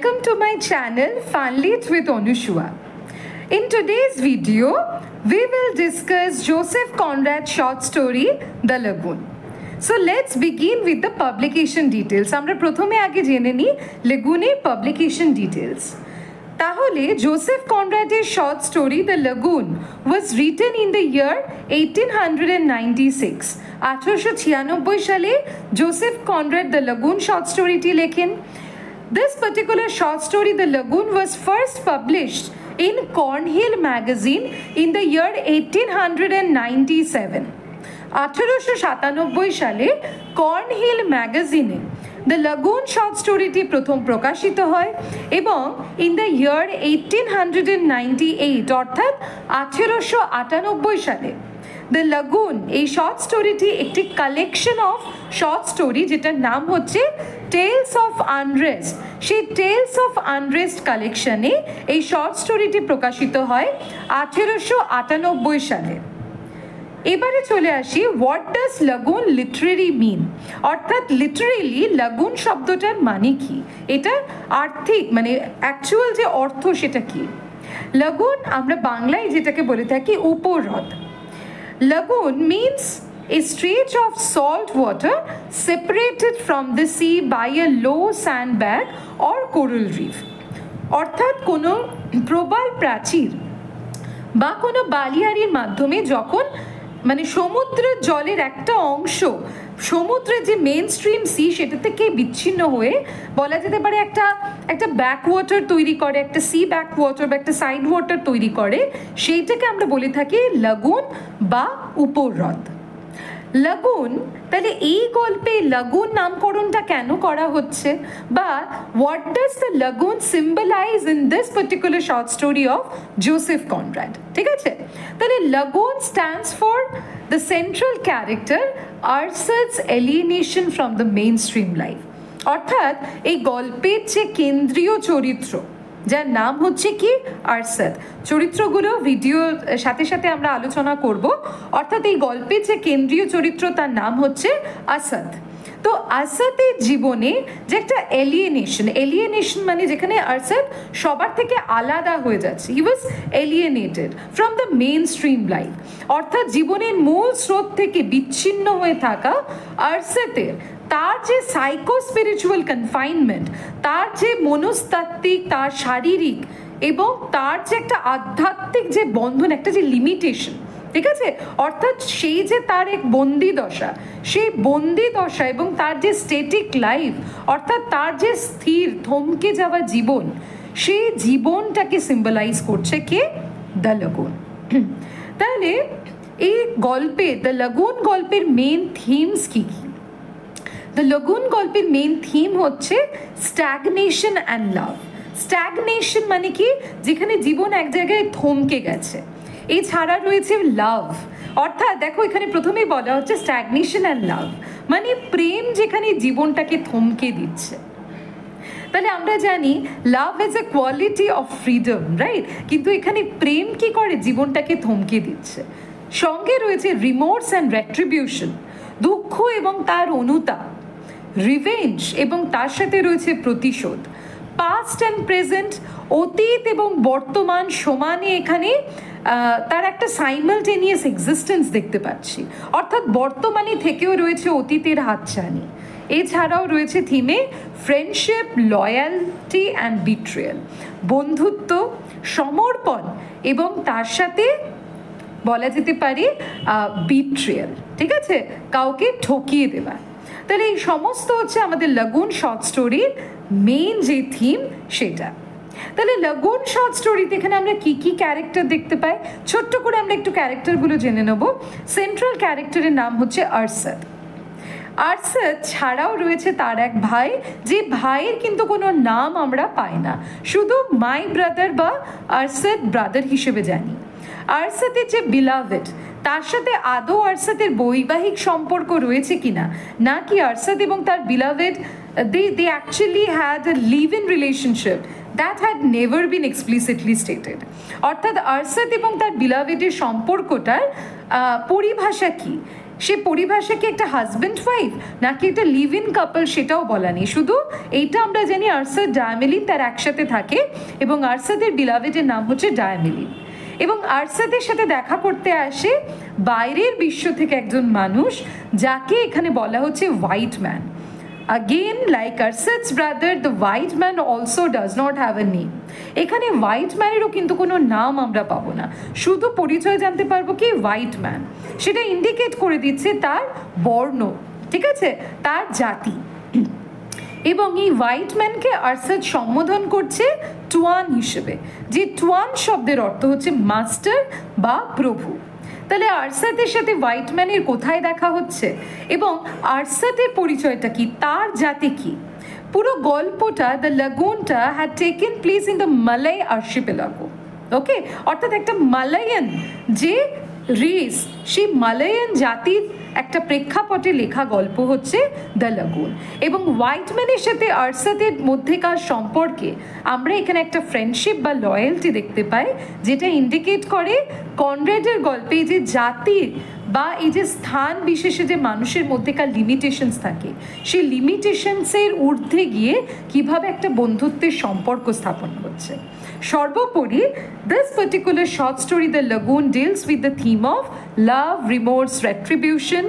Welcome to my channel Funlit with Anushua. In today's video, we will discuss Joseph Conrad's short story The Lagoon. So let's begin with the publication details. আমরা প্রথমে আগে জেনে নিই লেগুনের publication details. তাহলে Joseph কনরাডের short story the Lagoon was written in the year 1896 1896 সালে Joseph Conrad the Lagoon short স্টোরিটি লেখেন। This particular short story The Lagoon was first published in Cornhill magazine in the year 1897 1897 সালে কর্নহিল ম্যাগাজিনে the Lagoon short স্টোরিটি প্রথম প্রকাশিত হয় এবং in the ইয়ার 1898 অর্থাৎ 1898 সালে দ্য লাগুন এই শর্ট স্টোরিটি একটি কালেকশন অফ শর্ট স্টোরি যেটার নাম হচ্ছে টেলস অফ আনরেস্ট। সেই টেলস অফ আনরেস্ট কালেকশনে এই শর্ট স্টোরিটি প্রকাশিত হয় 1898 সালে। এবারে চলে আসি হোয়াট ডাজ লাগুন লিটারেরি মিন, অর্থাৎ লিটারেলি লাগুন শব্দটার মানে কি, এটা আর্থিক মানে অ্যাকচুয়াল যে অর্থ সেটা কি। লাগুন আমরা বাংলায় যেটাকে বলে থাকি উপহ্রদ। লাগুন means a stretch of salt water separated from the sea by a low sandbank or coral reef, অর্থাৎ কোনো প্রবাল প্রাচীর বা কোনো বালিয়াড়ির মাধ্যমে যখন মানে সমুদ্রের জলের একটা অংশ সমুদ্রের যে মেন স্ট্রিম সি সেটা থেকে বিচ্ছিন্ন হয়ে বলা যেতে পারে একটা ব্যাক ওয়াটার তৈরি করে, একটা সি ব্যাক ওয়াটার বা একটা সাইড ওয়াটার তৈরি করে, সেইটাকে আমরা বলে থাকি লাগুন বা উপহ্রদ। লাগুন, তাহলে এই গল্পে লাগুন নামকরণটা কেন করা হচ্ছে বা what does the Lagoon symbolise in this particular short story of Joseph Conrad, ঠিক আছে। তাহলে Lagoon stands for the central character Arsat's alienation from the main stream life, অর্থাৎ এই গল্পের যে কেন্দ্রীয় চরিত্র যার নাম হচ্ছে কি আরসাদ। চরিত্রগুলো ভিডিওর সাথে সাথে আমরা আলোচনা করব, অর্থাৎ এই গল্পের যে কেন্দ্রীয় চরিত্র তার নাম হচ্ছে আসাদ। তো আসাদের জীবনে যে একটা এলিয়েনেশন মানে যেখানে আরসাদ সবার থেকে আলাদা হয়ে যাচ্ছে, he was alienated from the main stream life, অর্থাৎ জীবনের মূল স্রোত থেকে বিচ্ছিন্ন হয়ে থাকা আরসাদের তার যে সাইকো স্পিরিচুয়াল কনফাইনমেন্ট, তার যে মনস্তাত্ত্বিক, তার শারীরিক এবং তার যে একটা আধ্যাত্মিক যে বন্ধন, একটা যে লিমিটেশন, ঠিক আছে, অর্থাৎ সেই যে তার এক বন্দি দশা, সেই বন্দি দশা এবং তার যে স্টেটিক লাইফ, অর্থাৎ তার যে স্থির থমকে যাওয়া জীবন, সেই জীবনটাকে সিম্বলাইজ করছে কে দ্য লাগুন। তাহলে এই গল্পে দ্য লাগুন গল্পের মেন থিমস কি কি? দ্য লাগুন গল্পের মেন থিম হচ্ছে স্ট্যাগনেশন অ্যান্ড লাভ। স্ট্যাগনেশন মানে কি, যেখানে জীবন এক জায়গায় থমকে গেছে। এছাড়া রয়েছে লাভ, অর্থাৎ দেখো এখানে প্রথমেই বলা হচ্ছে স্ট্যাগনেশন অ্যান্ড লাভ মানে প্রেম যেখানে জীবনটাকে থমকে দিচ্ছে। তাহলে আমরা জানি love is a quality of freedom, right, কিন্তু এখানে প্রেম কি করে, জীবনটাকে থমকে দিচ্ছে। সঙ্গে রয়েছে রিমোর্স অ্যান্ড রেট্রিবিউশন, দুঃখ এবং তার অনুতাপ, রিভেঞ্জ এবং তার সাথে রয়েছে প্রতিশোধ, পাস্ট অ্যান্ড প্রেজেন্ট, অতীত এবং বর্তমান সমানে এখানে তার একটা সাইমালটেনিয়াস এক্সিস্টেন্স দেখতে পাচ্ছি, অর্থাৎ বর্তমানে থেকেও রয়েছে অতীতের হাতছানি। এছাড়াও রয়েছে থিমে ফ্রেন্ডশিপ, লয়ালটি অ্যান্ড বিট্রিয়াল, বন্ধুত্ব, সমর্পণ এবং তার সাথে বলা যেতে পারে বিট্রিয়াল, ঠিক আছে, কাউকে ঠকিয়ে দেওয়া। তাহলে এই সমস্ত হচ্ছে আমাদের লাগুন শর্ট স্টোরির মেইন যে থিম সেটা। তাহলে লাগুন শর্ট স্টোরিতে এখানে আমরা কি কি ক্যারেক্টার দেখতে পাই, ছোট্ট করে আমরা একটু ক্যারেক্টারগুলো জেনে নেব। সেন্ট্রাল ক্যারেক্টারের নাম হচ্ছে আরসাদ। আরসাদ ছাড়াও রয়েছে তার এক ভাই, যে ভাইয়ের কিন্তু কোনো নাম আমরা পাই না, শুধু মাই ব্রাদার বা আরসাদ ব্রাদার হিসেবে জানি। আরসাদের যে বিলাভেড, তার সাথে আদৌ আরসাদের বৈবাহিক সম্পর্ক রয়েছে কিনা, নাকি আরসাদ এবং তার beloved they actually had a live-in relationship that had never been explicitly stated, অর্থাৎ আরসাদ এবং তার বিলাভেডের সম্পর্কটার পরিভাষা কি, সে পরিভাষা কি একটা হাজব্যান্ড ওয়াইফ নাকি একটা লিভ ইন কাপল সেটাও বলা নেই, শুধু এইটা আমরা জানি আরসাদ ডায়ামেলিন তার একসাথে থাকে এবং আরসাদের বিলাভেডের নাম হচ্ছে ডায়ামেলিন। এবং আরসাদের সাথে দেখা করতে আসে বাইরের বিশ্ব থেকে একজন মানুষ যাকে এখানে বলা হচ্ছে white man. Again, like Arsad's brother, the white man also does not have a name. এখানে হোয়াইট ম্যানেরও কিন্তু কোনো নাম আমরা পাবো না, শুধু পরিচয় জানতে পারবো কি হোয়াইট ম্যান, সেটা ইন্ডিকেট করে দিচ্ছে তার বর্ণ, ঠিক আছে, তার জাতি। এবং এই হোয়াইট ম্যানকে আরসাদ সম্বোধন করছে টুয়ান হিসেবে, যে টুয়ান শব্দের অর্থ হচ্ছে মাস্টার বা প্রভু। তাহলে আরসাদের সাথে হোয়াইট ম্যানের কোথায় দেখা হচ্ছে এবং আরসাদের পরিচয়টা কি, তার জাতি কি? পুরো গল্পটা, দ্য লাগুনটা had taken place in the Malay archipelago, okay, অর্থাৎ একটা মালায়ান যে রেস, সেই মালায়ান জাতির একটা প্রেক্ষাপটে লেখা গল্প হচ্ছে দ্য লাগুন। এবং হোয়াইট ম্যানের সাথে আরসাদের মধ্যেকার সম্পর্কে আমরা এখানে একটা ফ্রেন্ডশিপ বা লয়্যালটি দেখতে পাই, যেটা ইন্ডিকেট করে কনরেডের গল্পে যে জাতির বা এই যে স্থান বিশেষে যে মানুষের মধ্যেকার লিমিটেশনস থাকে, সেই লিমিটেশনসের ঊর্ধ্বে গিয়ে কিভাবে একটা বন্ধুত্বের সম্পর্ক স্থাপন হচ্ছে। সর্বোপরি this particular short story, The Lagoon, deals with the theme of love, remorse, retribution,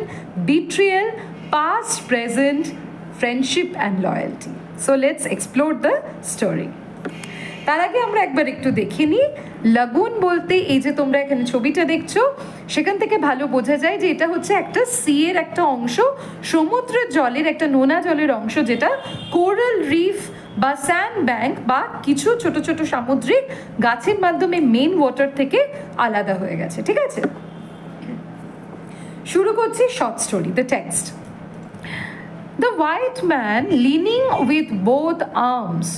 betrayal, past, present, friendship and loyalty. So let's explore the story. তার আগে আমরা একবার একটু দেখে নিই লাগুন বলতে, এই যে তোমরা এখানে ছবিটা দেখছো সেখান থেকে ভালো বোঝা যায় যে এটা হচ্ছে একটা সি এর একটা অংশ, সমুদ্রের জলের একটা নোনা জলের অংশ, যেটা কোরাল রিফ বা স্যান্ড ব্যাংক বা কিছু ছোট ছোট সামুদ্রিক গাছের মাধ্যমে মেইন ওয়াটার থেকে আলাদা হয়ে গেছে, ঠিক আছে। শুরু করছি short story, the text. The white man, leaning with both arms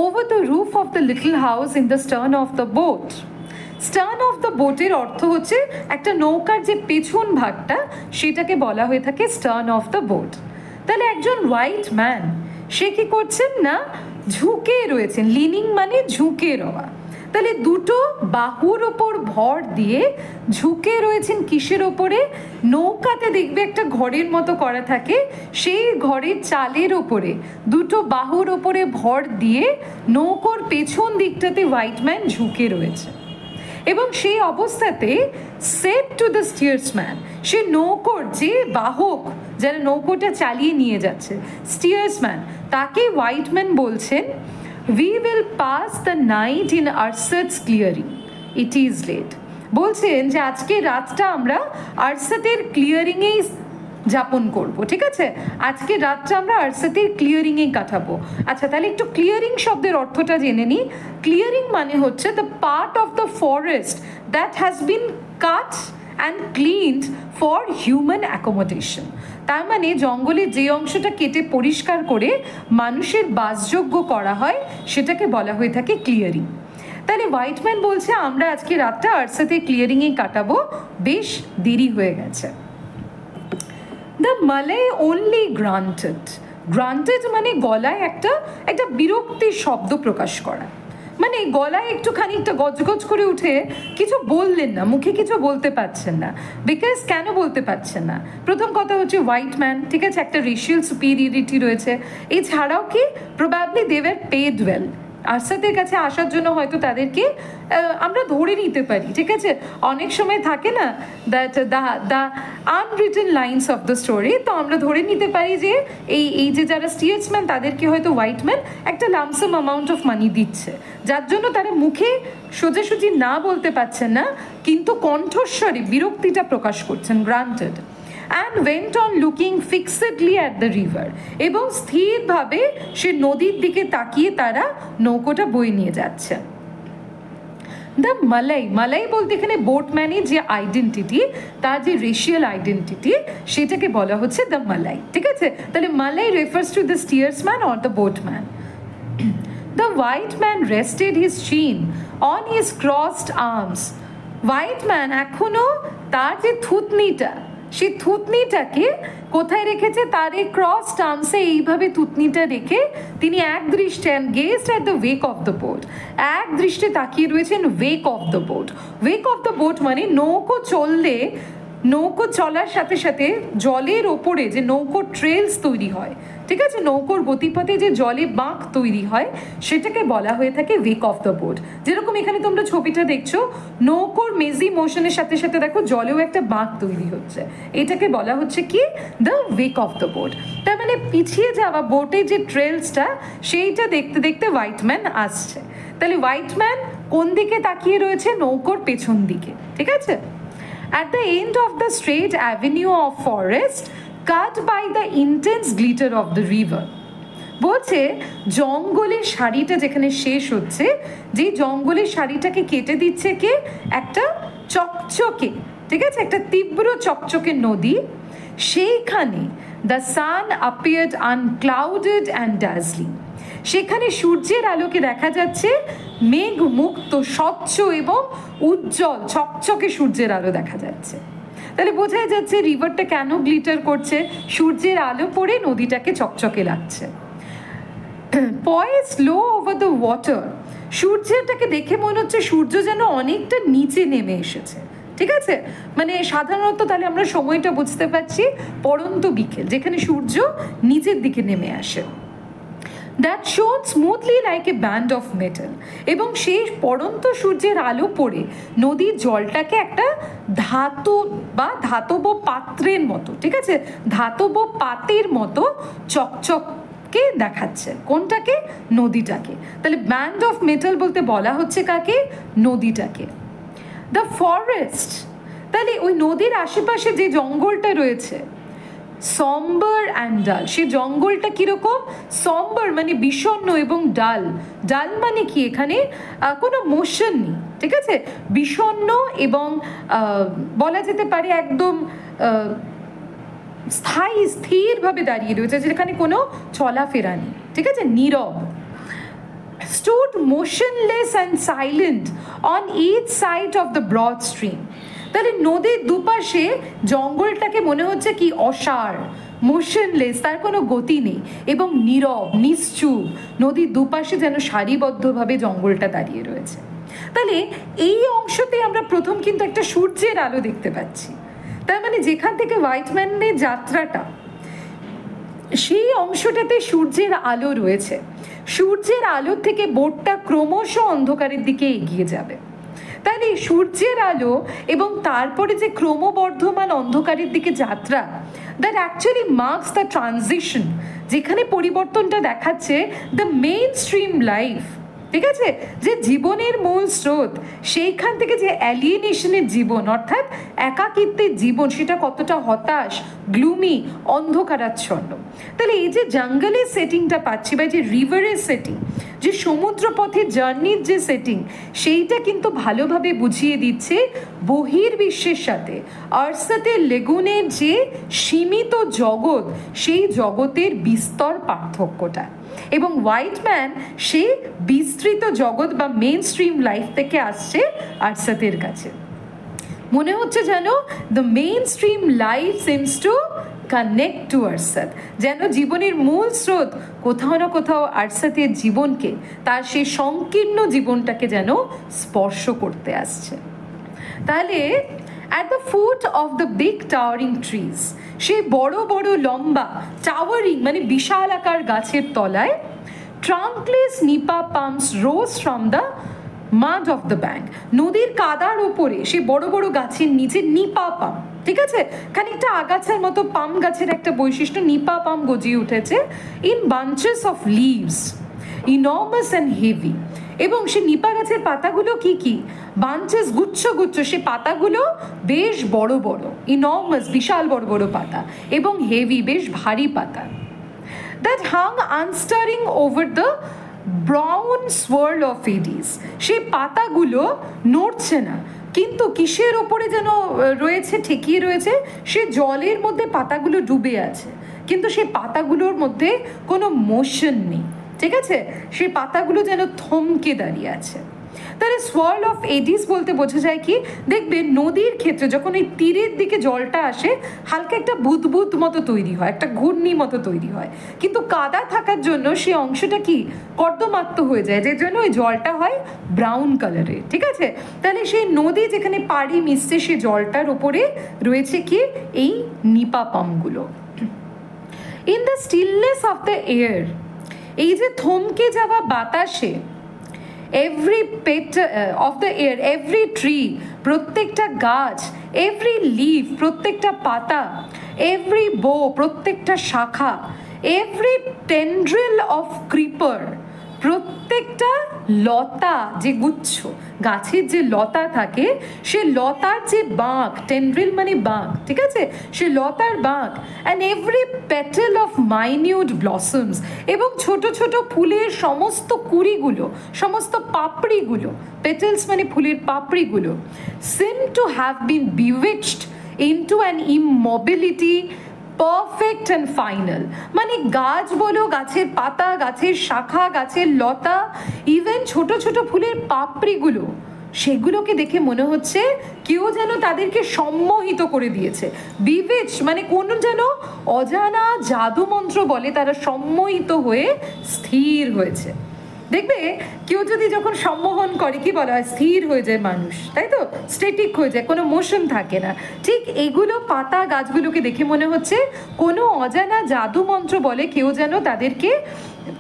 over the roof of the little house in the stern of the boat. Stern of the boat এর অর্থ হচ্ছে একটা নৌকার যে পেছন ভাগটা, সেটাকে বলা হয়ে থাকে stern of the boat। তাহলে একজন হোয়াইট ম্যান সে কি করছেন না, ঝুঁকে রয়েছেন, লিনিং মানে ঝুঁকে রওয়া। তাহলে দুটো বাহুর ওপর ভর দিয়ে ঝুঁকে রয়েছেন কিসের ওপরে? নৌকাতে দেখবে একটা ঘরের মতো করা থাকে, সেই ঘরের চালের ওপরে দুটো বাহুর ওপরে ভর দিয়ে নৌকোর পেছন দিকটাতে হোয়াইট ম্যান ঝুঁকে রয়েছে। এবং সেই অবস্থাতে সেট টু দ্য স্টিয়ার্সম্যান, সে নৌকোর যে বাহক যারা নৌকোটা চালিয়ে নিয়ে যাচ্ছে, স্টিয়ার্সম্যান, তাকে হোয়াইট ম্যান বলছেন, We will pass the night in Arsad's clearing. It is late. বলছেন যে আজকে রাতটা আমরা আরসাদের ক্লিয়ারিংয়েই যাপন করব, ঠিক আছে, আজকে রাতটা আমরা আরসাদের ক্লিয়ারিংয়েই কাটাবো। আচ্ছা, তাহলে একটু ক্লিয়ারিং শব্দের অর্থটা জেনে নিই। ক্লিয়ারিং মানে হচ্ছে the part of the forest that has been cut and cleaned for human accommodation. তার মানে জঙ্গলের যে অংশটা কেটে পরিষ্কার করে মানুষের বাসযোগ্য করা হয় সেটাকে বলা হয়ে থাকে ক্লিয়ারিং। তাহলে হোয়াইট ম্যান বলছে আমরা আজকে রাতটা আরসাতে ক্লিয়ারিংয়ে কাটাবো, বেশ দেরি হয়ে গেছে। The malai only granted, granted মানে গলায় একটা বিরক্তির শব্দ প্রকাশ করা, মানে গলায় একটু খানিকটা গজগজ করে উঠে কিছু বললেন না, মুখে কিছু বলতে পারছেন না। বিকজ কেন বলতে পারছেন না? প্রথম কথা হচ্ছে হোয়াইট ম্যান, ঠিক আছে, একটা রেশিয়াল সুপিরিয়রিটি রয়েছে। এছাড়াও কি probably they were paid well, আরসাদের কাছে আসার জন্য হয়তো তাদেরকে আমরা ধরে নিতে পারি, ঠিক আছে, অনেক সময় থাকে না that the unwritten lines of the story, তো আমরা ধরে নিতে পারি যে এই যে যারা স্টিয়ার্সম্যান তাদেরকে হয়তো হোয়াইট ম্যান একটা লামসাম অ্যামাউন্ট অফ মানি দিচ্ছে, যার জন্য তারা মুখে সোজাসুজি না বলতে পারছেন না, কিন্তু কণ্ঠস্বরে বিরক্তিটা প্রকাশ করছেন, granted. and went on looking fixedly at the river, এবং স্থিরভাবে সে নদীর দিকে তাকিয়ে তারা নৌকোটা বয়ে নিয়ে যাচ্ছে। দ্য মালাই, মালাই বলতে এখানে বোটম্যানের যে আইডেন্টিটি, তার যে রেশিয়াল আইডেন্টিটি, সেটাকে বলা হচ্ছে দ্য মালাই, ঠিক আছে। তাহলে Malay refers to the steersman or the boatman. The white man rested his chin on his crossed arms. White man এখনো তার যে থুতনিটা, সেই থুতনিটাকে কোথায় রেখেছে? তার এই ক্রস টার্মসে এইভাবে থুতনিটা রেখে তিনি এক দৃষ্টে gazed at the wake of the boat, এক দৃষ্টে তাকিয়ে রয়েছেন wake of the boat. Wake of the boat মানে নৌকো চললে নৌকো চলার সাথে সাথে জলের ওপরে যে নৌকো ট্রেলস তৈরি হয়, ঠিক আছে, নৌকোর গতিপথে যে জলে বাঁক তৈরি হয় সেটাকে বলা হয়ে থাকে ওয়েক অফ দ্য বোট। যেরকম এখানে তোমরা ছবিটা দেখছো, নৌকোর মেজি মোশনের সাথে সাথে দেখো জলেও একটা বাঁক তৈরি হচ্ছে, এটাকে বলা হচ্ছে কি the wake of the boat. তার মানে পিছিয়ে যাওয়া বোটের যে ট্রেলসটা সেইটা দেখতে দেখতে হোয়াইটম্যান আসছে। তাহলে হোয়াইটম্যান কোন দিকে তাকিয়ে রয়েছে? নৌকোর পেছন দিকে, ঠিক আছে। At the end of the straight avenue of forest cut by the intense glitter of the river, বলছে জঙ্গলের সারিটা যেখানে শেষ হচ্ছে, যে জঙ্গলের সারিটাকে কেটে দিচ্ছে কে? একটা চকচকে, ঠিক আছে, একটা তীব্র চকচকে নদী। সেইখানে the sun appeared unclouded and dazzling, সেখানে সূর্যের আলোকে দেখা যাচ্ছে মেঘ মুক্ত, স্বচ্ছ এবং উজ্জ্বল, ছকছকে সূর্যের আলো দেখা যাচ্ছে। তাহলে বোঝাই যাচ্ছে রিভারটা কেন গ্লিটার করছে, সূর্যের আলো পড়ে নদীটাকে চকচকে লাগছে। poised low over the water, সূর্যটাকে দেখে মনে হচ্ছে সূর্য যেন অনেকটা নিচে নেমে এসেছে, ঠিক আছে। মানে সাধারণত তাহলে আমরা সময়টা বুঝতে পারছি পড়ন্ত বিকেল, যেখানে সূর্য নিচের দিকে নেমে আসে। দ্যাট শোন smoothly like a band of metal, এবং সেই পড়ন্ত সূর্যের আলো পড়ে নদীর জলটাকে একটা ধাতু বা ধাতব পাত্রের মতো, ঠিক আছে, ধাতব পাতের মতো চকচককে দেখাচ্ছে। কোনটাকে? নদীটাকে। তাহলে ব্যান্ড অফ মেটাল বলতে বলা হচ্ছে কাকে? নদীটাকে। দ্য ফরেস্ট, তাহলে ওই নদীর আশেপাশে যে জঙ্গলটা রয়েছে, সম্বার অ্যান্ড ডাল, সে জঙ্গলটা কিরকম? সম্বার মানে বিষণ্ণ, এবং ডাল, ডাল মানে কি? এখানে কোনো মোশন নেই, ঠিক আছে, বিষণ্ণ এবং বলা যেতে পারে একদম স্থায়ী, স্থিরভাবে দাঁড়িয়ে রয়েছে, যেখানে কোনো চলাফেরা নেই, ঠিক আছে, নীরব। stood motionless and silent on each side of the broad stream, তাহলে নদীর দুপাশে জঙ্গলটাকে মনে হচ্ছে কি? অসাড়, মোশনলেস, তার কোনো গতি নেই, এবং নীরব, নিশ্চুপ, নদীর দুপাশে যেন সারিবদ্ধভাবে জঙ্গলটা দাঁড়িয়ে রয়েছে। তাহলে এই অংশতে আমরা প্রথম কিন্তু একটা সূর্যের আলো দেখতে পাচ্ছি। তার মানে যেখান থেকে হোয়াইটম্যানের যাত্রাটা, সেই অংশটাতে সূর্যের আলো রয়েছে, সূর্যের আলো থেকে বোটটা ক্রমশ অন্ধকারের দিকে এগিয়ে যাবে। তাহলে সূর্যের আলো এবং তারপরে যে ক্রমবর্ধমান অন্ধকারের দিকে যাত্রা, that actually marks the transition, যেখানে পরিবর্তনটা দেখাচ্ছে দ্য মেইন স্ট্রিম লাইফ, ঠিক আছে, যে জীবনের মূল স্রোত, সেইখান থেকে যে অ্যালিয়েনেশনের জীবন, অর্থাৎ একাকিত্বের জীবন, সেটা কতটা হতাশ, গ্লুমি, অন্ধকারাচ্ছন্ন। তাহলে এই যে জঙ্গলের সেটিংটা পাচ্ছি, বা যে রিভারের সেটিং, যে সমুদ্রপথের জার্নির যে সেটিং, সেইটা কিন্তু ভালোভাবে বুঝিয়ে দিচ্ছে বহির্বিশ্বের সাথে আরসাতে লেগুনের যে সীমিত জগৎ, সেই জগতের বিস্তর পার্থক্যটা। এবং হোয়াইটম্যান সে বিস্তৃত জগৎ বা মেইন স্ট্রিম লাইফ থেকে আসছে আরসাতের কাছে। মনে হচ্ছে যেন the main stream life seems to connect to Arsat, যেন জীবনের মূল স্রোত কোথাও না কোথাও আরসাতের জীবনকে, তার সেই সংকীর্ণ জীবনটাকে যেন স্পর্শ করতে আসছে। তাহলে at the foot of the big towering trees, সেই বড় বড় লম্বা টাওয়ারিং মানে বিশাল আকার গাছের তলায়, trunkless nipa palms rose from the mud of the bank, নদীর কাদার উপরে সেই বড় বড় গাছের নিচে নিপা পাম, ঠিক আছে, খানিকটা আগাছার মতো পাম গাছের একটা বৈশিষ্ট্য, নিপা পাম গজিয়ে উঠেছে in bunches of leaves enormous and heavy. এবং সে নিপা গাছের পাতাগুলো কি কি? বাঞ্চেস, গুচ্ছ গুচ্ছ, সে পাতাগুলো বেশ বড় বড়, ইনর্মাস, বিশাল বড় বড় পাতা, এবং হেভি, বেশ ভারী পাতা। That hung unstirring over the brown swirl of eddies, সে পাতাগুলো নড়ছে না, কিন্তু কিসের ওপরে যেন রয়েছে, ঠেকিয়ে রয়েছে, সে জলের মধ্যে পাতাগুলো ডুবে আছে, কিন্তু সে পাতাগুলোর মধ্যে কোনো মোশন নেই, ঠিক আছে, সে পাতাগুলো যেন থমকে দাঁড়িয়ে আছে। তাহলে সোয়ার্ল অফ এডিস বলতে বোঝা যায় কি, দেখবে নদীর ক্ষেত্রে যখন ওই তীরের দিকে জলটা আসে হালকা একটা বুদবুদ মতো তৈরি হয়, একটা ঘূর্ণি মতো তৈরি হয়, কিন্তু কাদা থাকার জন্য সেই অংশটা কি কর্দমাক্ত হয়ে যায়, যে জন্য ওই জলটা হয় ব্রাউন কালারের। ঠিক আছে, তাহলে সেই নদী যেখানে পাড়ি মিশছে সেই জলটার উপরে রয়েছে কি এই নিপা পামগুলো। In the stillness of the air, এই যে থমকে যাওয়া বাতাসে, every pet of the air, every tree, প্রত্যেকটা গাছ, এভরি লিফ, প্রত্যেকটা পাতা, এভরি বো, প্রত্যেকটা শাখা, এভরি টেন্ড্রিল অফ ক্রিপার, প্রত্যেকটা লতা, যে গুচ্ছ গাছের যে লতা থাকে সে লতার যে বাঁক, টেন্ড্রিল মানে বাঁক, ঠিক আছে, সে লতার বাঁক, and every Patel of minute blossoms, এবং ছোট ছোট ফুলের সমস্ত কুড়িগুলো, সমস্ত পাপড়িগুলো, পেটেলস মানে ফুলের পাপড়িগুলো, seem to have been bewitched into an immobility perfect and final. মানে গাছ বলো, গাছের পাতা, গাছের শাখা, গাছের লতা, ইভেন ছোট ছোট ফুলের পাপড়িগুলো, সেগুলোকে দেখে মনে হচ্ছে কেউ যেন তাদেরকে সম্মোহিত করে দিয়েছে। বিবেচ মানে কোন যেন অজানা জাদু মন্ত্র বলে তারা সম্মোহিত হয়ে স্থির হয়েছে। দেখবে কেউ যদি যখন সম্মোহন করে কি বলা হয়, স্থির হয়ে যায় মানুষ, তাই তো, স্ট্যাটিক হয়ে যায়, কোনো মোশন থাকে না। ঠিক এগুলো পাতা গাছগুলোকে দেখে মনে হচ্ছে কোনো অজানা জাদু মন্ত্র বলে কেউ যেন তাদেরকে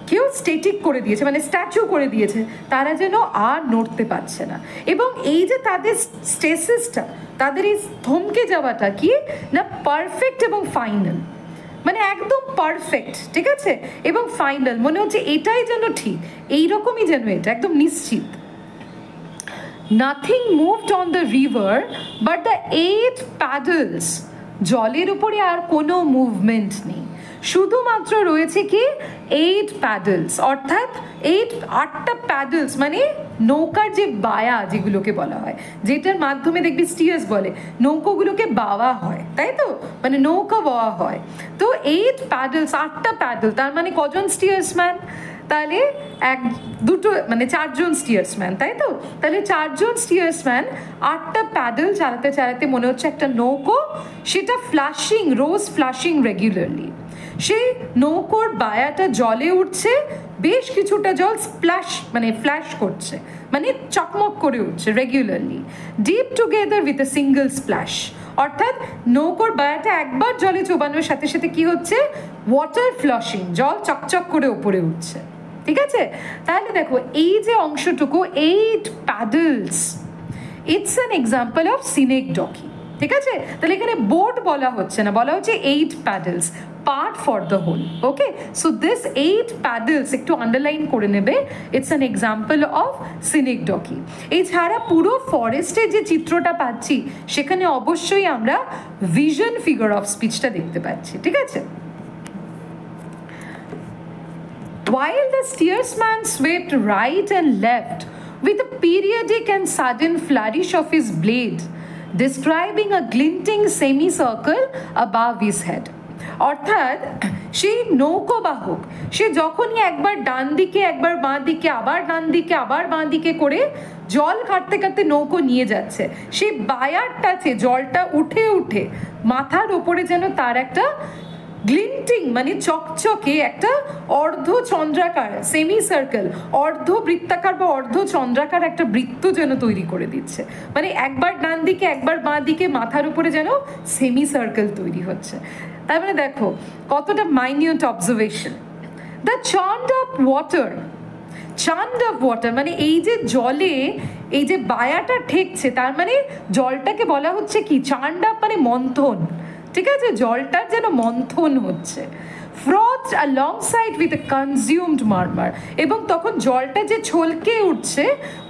কেউ স্ট্যাটিক করে দিয়েছে, মানে স্ট্যাচু করে দিয়েছে, তারা যেন আর নড়তে পারছে না। এবং এই যে তাদের স্টেসিসটা, তাদের এই থমকে যাওয়াটা কি না পারফেক্ট এবং ফাইনাল, মানে একদম পারফেক্ট, ঠিক আছে, এবং ফাইনাল, মনে হচ্ছে এটাই যেন ঠিক, এইরকমই যেন এটা একদম নিশ্চিত। Nothing moved on the river but the 8 puddles, জলের উপরে আর কোনো মুভমেন্ট নেই, শুধুমাত্র রয়েছে কি 8 প্যাডেলস, অর্থাৎ 8টা প্যাডেলস, মানে নৌকার যে বায়া যেগুলোকে বলা হয়, যেটার মাধ্যমে দেখবি স্টিয়ার্স বলে নৌকোগুলোকে বাওয়া হয়, তাই তো, মানে নৌকা বাওয়া হয়। তো 8 প্যাডেলস, 8টা প্যাডেল, তার মানে কজন স্টিয়ার্সম্যান, তাহলে দুটো মানে 4 জন স্টিয়ার্সম্যান, তাই তো, তাহলে 4 জন স্টিয়ার্সম্যান 8টা প্যাডেল চালাতে চালাতে মনে হচ্ছে একটা নৌকো, সেটা ফ্ল্যাশিং, রোজ ফ্ল্যাশিং রেগুলারলি, সেই নৌকোর বায়াটা জলে উঠছে, বেশ কিছুটা জল স্প্ল্যাশ মানে ফ্ল্যাশ করছে, মানে চকমক করে উঠছে regularly, deep together with a single splash, অর্থাৎ নৌকোর বায়াটা একবার জলে চোবানোর সাথে সাথে কি হচ্ছে, ওয়াটার ফ্লাশিং, জল চকচক করে উপরে উঠছে। ঠিক আছে, তাহলে দেখো এই যে অংশটুকু 8 petals, it's an example of synecdoche. ঠিক আছে, তাহলে এখানে বোট বলা হচ্ছে না, বলা হচ্ছে 8 paddles, part for the whole. Okay, so this 8 paddles একটু আন্ডারলাইন করে নেবে, it's an example of synecdoche. এছাড়া পুরো ফরেস্টের যে চিত্রটা পাচ্ছি সেখানে অবশ্যই আমরা ভিশন ফিগার অফ স্পিচটা দেখতে পাচ্ছি। ঠিক আছে, while the steersman swept right and left with a periodic and sudden flourish of his blade, describing a glinting semicircle above his head. অর্থাৎ সেই নৌকোবাহক সে যখনই একবার ডান দিকে একবার বাঁ দিকে আবার ডান দিকে আবার বাঁ দিকে করে জল কাটতে কাটতে নৌকো নিয়ে যাচ্ছে, সেই বায়ারটাতে জলটা উঠে উঠে মাথার ওপরে যেন তার একটা গ্লিন্টিং মানে চকচকে একটা অর্ধ চন্দ্রাকার, সেমি সার্কেল, অর্ধ বৃত্তাকার বা অর্ধ চন্দ্রাকার একটা বৃত্ত যেন তৈরি করে দিচ্ছে, মানে একবার ডান দিকে একবার বাঁ দিকে মাথার উপরে যেন সেমি সার্কেল তৈরি হচ্ছে। তার মানে দেখো কতটা minute observation. The churned of water, churned of water মানে এই যে জলে এই যে বায়াটা ঠেকছে, তার মানে জলটাকে বলা হচ্ছে কি চান্ড আপ মানে মন্থন। ঠিক আছে, জলটার যেন মন্থন হচ্ছে। Froth alongside with a consumed মারমার, এবং তখন জলটা যে ছলকে উঠছে